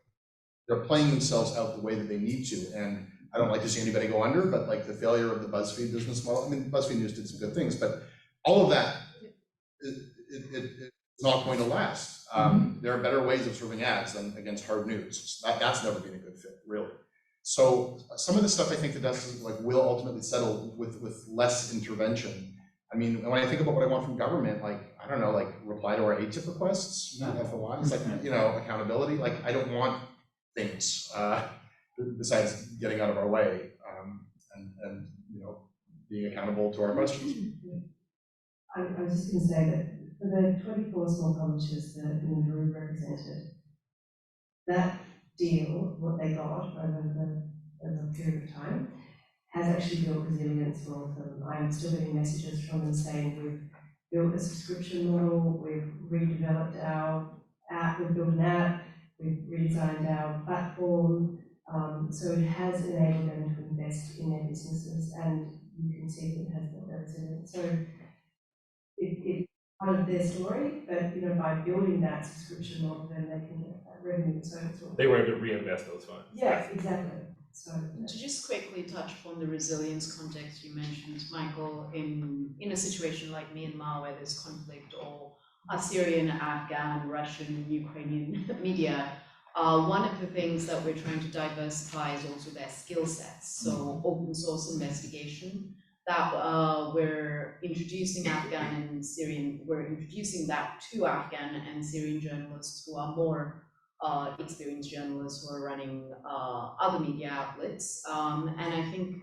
they're playing themselves out the way that they need to, and I don't like to see anybody go under, but like the failure of the BuzzFeed business model, I mean, BuzzFeed News did some good things, but all of that, it's not going to last. There are better ways of serving ads than against hard news. That's never been a good fit, really. So some of the stuff I think that does will ultimately settle with less intervention. I mean, when I think about what I want from government, like, I don't know, like reply to our ATIP requests, FOI, it's like, accountability. Like, I don't want things besides getting out of our way and being accountable to our questions. I was just going to say that for the 24 small publishers that Minderoo represented, that deal, what they got over a period of time, has actually built resilience for all of them. I'm still getting messages from them saying we've built a subscription model, we've redeveloped our app, we've built an app, we've redesigned our platform. So it has enabled them to invest in their businesses, and you can see that it has built their resilience. So it's part of their story, but by building that subscription model, then they can get that revenue. So it's all. They were able to reinvest those funds. Yeah, exactly. So To just quickly touch upon the resilience context you mentioned, Michael, in a situation like Myanmar where there's conflict, or Syrian, Afghan, Russian, Ukrainian media, one of the things that we're trying to diversify is also their skill sets. So open source investigation, that we're introducing we're introducing that to Afghan and Syrian journalists who are more experienced journalists who are running other media outlets. And I think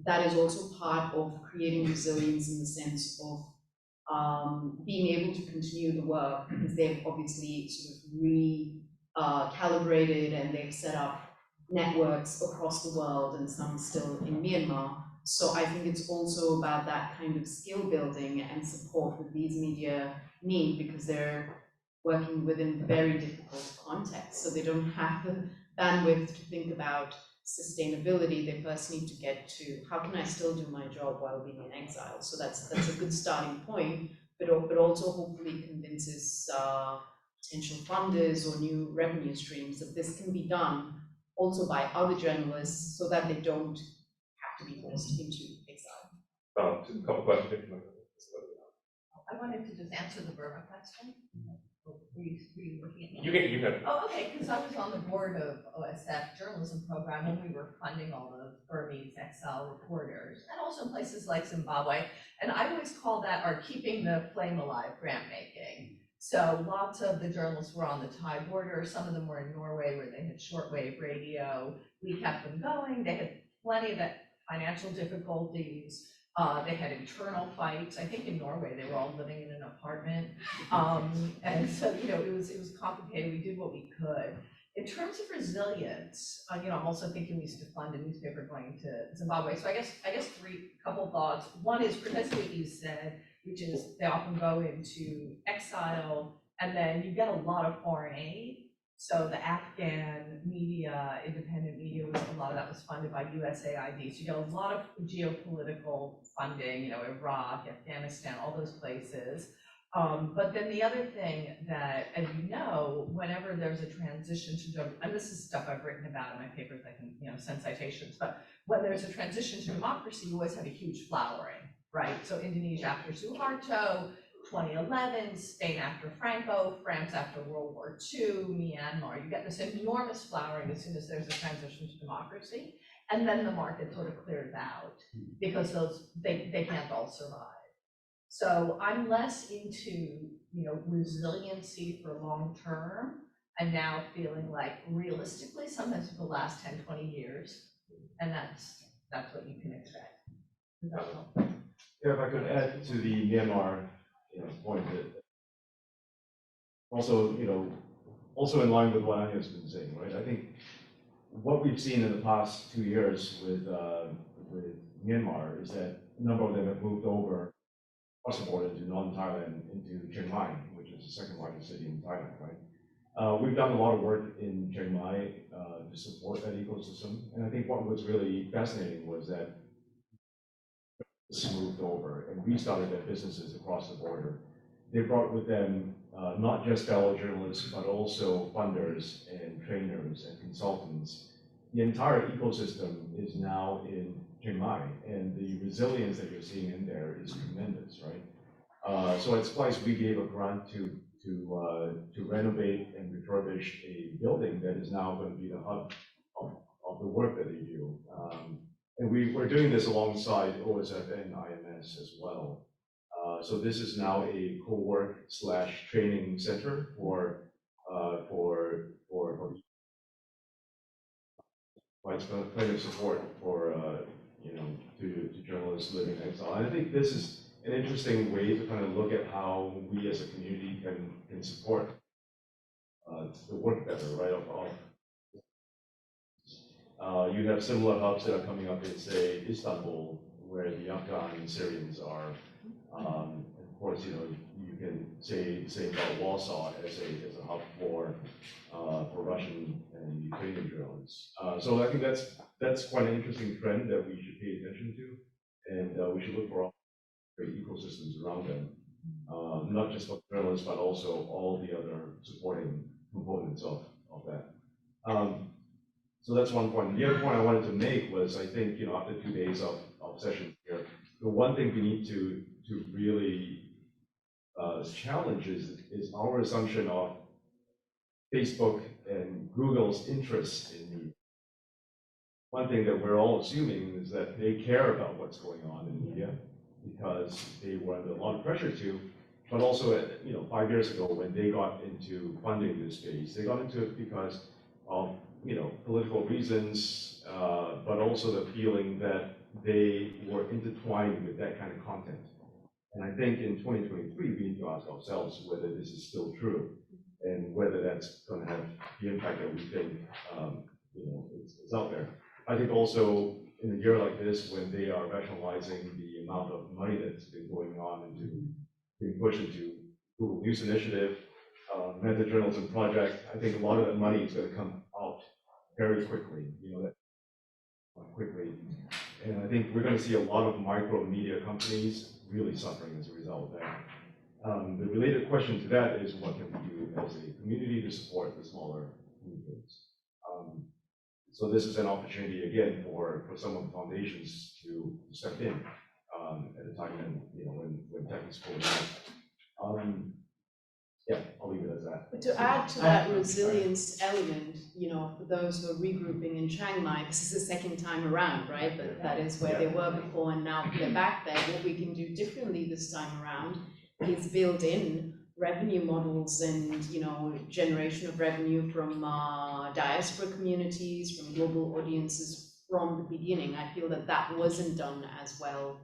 that is also part of creating resilience in the sense of being able to continue the work, because they've obviously sort of calibrated and they've set up networks across the world, and some still in Myanmar. So I think it's also about that kind of skill building and support that these media need, because they're working within very difficult contexts. So they don't have the bandwidth to think about sustainability. They first need to get to, how can I still do my job while being in exile? So that's a good starting point, but also hopefully convinces potential funders or new revenue streams that this can be done also by other journalists, so that they don't have to be forced into exile. Just a couple questions. I wanted to just answer the Burma question. Were you looking at me? You can. Oh, okay, because I was on the board of OSF journalism program when we were funding all the Burmese exile reporters, and also in places like Zimbabwe. And I always call that our keeping the flame alive grant making. So lots of the journalists were on the Thai border. Some of them were in Norway where they had shortwave radio. We kept them going. They had plenty of financial difficulties. They had internal fights. I think in Norway they were all living in an apartment, and so it was complicated. We did what we could. In terms of resilience, I'm also thinking we used to fund a newspaper going to Zimbabwe. So I guess couple thoughts. One is precisely what you said, which is they often go into exile, and then you get a lot of foreign aid. So the Afghan media, independent media, a lot of that was funded by USAID. So you get a lot of geopolitical funding, Iraq, Afghanistan, all those places. But then the other thing that, as you know, whenever there's a transition to, and this is stuff I've written about in my papers, I can send citations, but when there's a transition to democracy, you always have a huge flowering, right? So Indonesia after Suharto, 2011, Spain after Franco, France after World War II, Myanmar. You get this enormous flowering as soon as there's a transition to democracy, and then the market sort of clears out because they can't all survive. So I'm less into resiliency for long term, and now feeling like realistically, sometimes for the last 10, 20 years, and that's what you can expect. Does that help? Yeah, if I could add to the Myanmar point that also, also in line with what Anya's been saying, right? I think what we've seen in the past 2 years with Myanmar is that a number of them have moved over across the border into non-Thailand, into Chiang Mai, which is the second largest city in Thailand, right? We've done a lot of work in Chiang Mai to support that ecosystem, and I think what was really fascinating was that moved over and restarted their businesses across the border. They brought with them not just fellow journalists, but also funders and trainers and consultants. The entire ecosystem is now in Chiang Mai, and the resilience that you're seeing in there is tremendous, right? So at Splice, we gave a grant to renovate and refurbish a building that is now going to be the hub of the work that they do. And we're doing this alongside OSF and IMS as well. So this is now a co-work / training center for plenty of support for to journalists living in exile. And I think this is an interesting way to kind of look at how we as a community can support the work better, right? You have similar hubs that are coming up in, say, Istanbul, where the Afghan and Syrians are Of course, you can say about Warsaw as a hub for Russian and Ukrainian drones. So I think that's quite an interesting trend that we should pay attention to, and we should look for all great ecosystems around them, not just for journalists, but also all the other supporting components of that. So that's one point. The other point I wanted to make was, I think, after 2 days of sessions here, the one thing we need to really challenge is our assumption of Facebook and Google's interest in media. One thing that we're all assuming is that they care about what's going on in media because they were under a lot of pressure to, but also, 5 years ago when they got into funding this space, they got into it because of, political reasons, but also the feeling that they were intertwined with that kind of content. And I think in 2023, we need to ask ourselves whether this is still true and whether that's going to have the impact that we think, it's out there. I think also in a year like this, when they are rationalizing the amount of money that's been going on into being pushed into Google News Initiative, meta-journalism project, I think a lot of that money is going to come out very quickly, quickly. And I think we're going to see a lot of micro media companies really suffering as a result of that. The related question to that is, what can we do as a community to support the smaller movements? So this is an opportunity again for some of the foundations to step in at a time when tech is pulling out. Yeah, I'll leave it as that. But to add to that resilience element, for those who are regrouping in Chiang Mai, this is the second time around, right? But that is where they were before, and now they're back there. What we can do differently this time around is build in revenue models and, generation of revenue from diaspora communities, from global audiences from the beginning. I feel that wasn't done as well,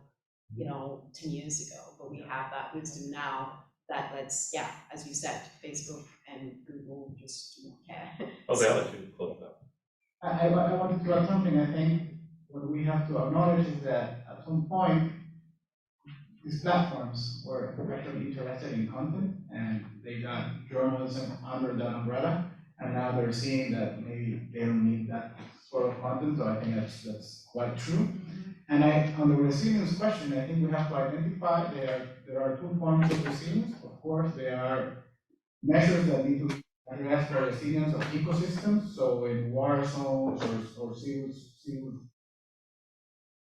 10 years ago, but we have that wisdom now. That lets, as you said, Facebook and Google just do not care. Okay, I'll let you close that. I wanted to add something. I think what we have to acknowledge is that at some point, these platforms were actually interested in content, and they got journalism under that umbrella, and now they're seeing that maybe they don't need that sort of content, so I think that's quite true. And on the resilience question, I think we have to identify there are 2 points of resilience. Of course, there are measures that need to address the resilience of ecosystems. So in war zones or civil,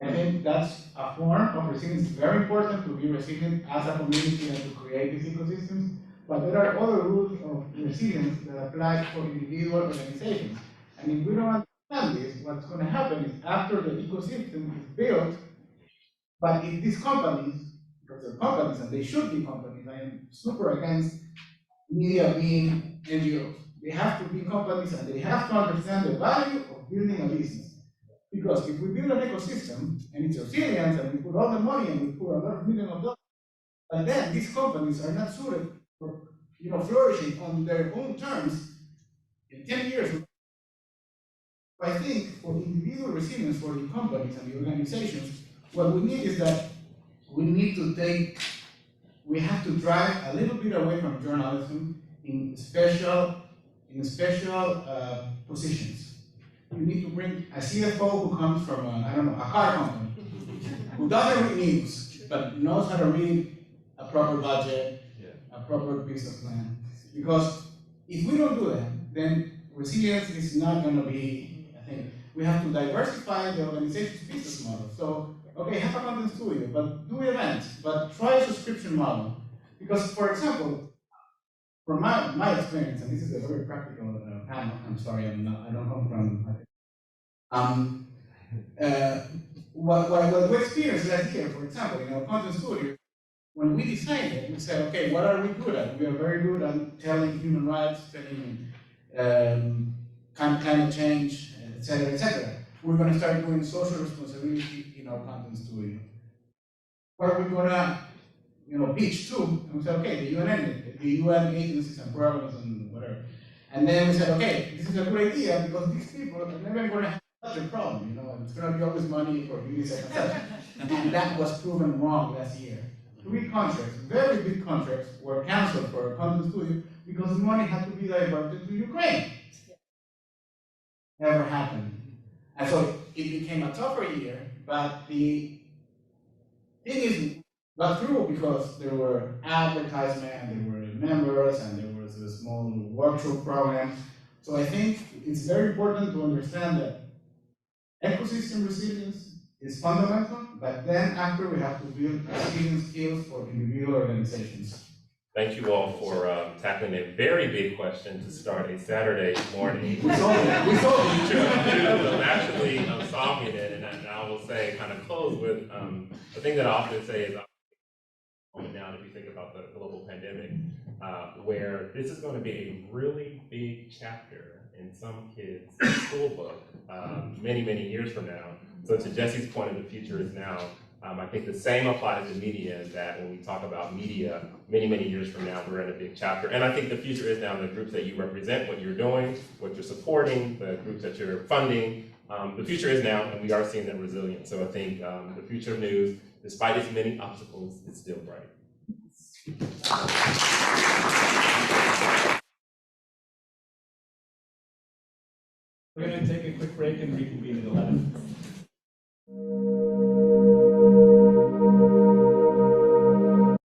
I think that's a form of resilience. It's very important to be resilient as a community and to create these ecosystems. But there are other rules of resilience that apply for individual organizations. And if we don't understand this, what's going to happen is after the ecosystem is built, but if these companies, because they're companies and they should be companies, I am super against media being NGOs. They have to be companies and they have to understand the value of building a business. Because if we build an ecosystem and it's resilient and we put all the money and we put a lot of millions of dollars, and then these companies are not suited for flourishing on their own terms in 10 years. I think for individual resilience for the companies and the organizations, what we need is that we have to drive a little bit away from journalism in special positions. You need to bring a CFO who comes from a car company, who doesn't read news, but knows how to read a proper budget, a proper business plan. Because if we don't do that, then resilience is not going to be a thing. We have to diversify the organization's business model. So, okay, have a content studio, but do events, but try a subscription model. Because, for example, from my experience, and this is a very practical panel, I'm sorry, I don't come from, what we experienced last year, for example, in our content studio, when we designed it, we said, okay, what are we good at? We are very good at telling human rights, telling climate change, etc., etc. We're going to start doing social responsibility in our content studio. What are we going to pitch to? And we said, okay, the UN agencies and programs and whatever. And then we said, okay, this is a good idea because these people are never going to have such a problem. It's going to be always money for UNICEF and such. And that was proven wrong last year. 3 contracts, very big contracts, were canceled for a content studio because the money had to be diverted to Ukraine. Never happened. And so it became a tougher year, but the thing is, got through because there were advertisements, there were members, and there was a small workshop program. So I think it's very important to understand that ecosystem resilience is fundamental, but then after we have to build resilience skills for individual organizations. Thank you all for tackling a very big question to start a Saturday morning. We solved it. Actually solving it, and I will say, kind of close with the thing that I often say is, now if you think about the global pandemic, where this is going to be a really big chapter in some kids' school book many, many years from now. So to Jesse's point, the future is now. I think the same applies to media, in that when we talk about media, many, many years from now, we're in a big chapter. And I think the future is now the groups that you represent, what you're doing, what you're supporting, the groups that you're funding. The future is now, and we are seeing that resilience. So I think the future of news, despite its many obstacles, is still bright. We're going to take a quick break and reconvene at 11.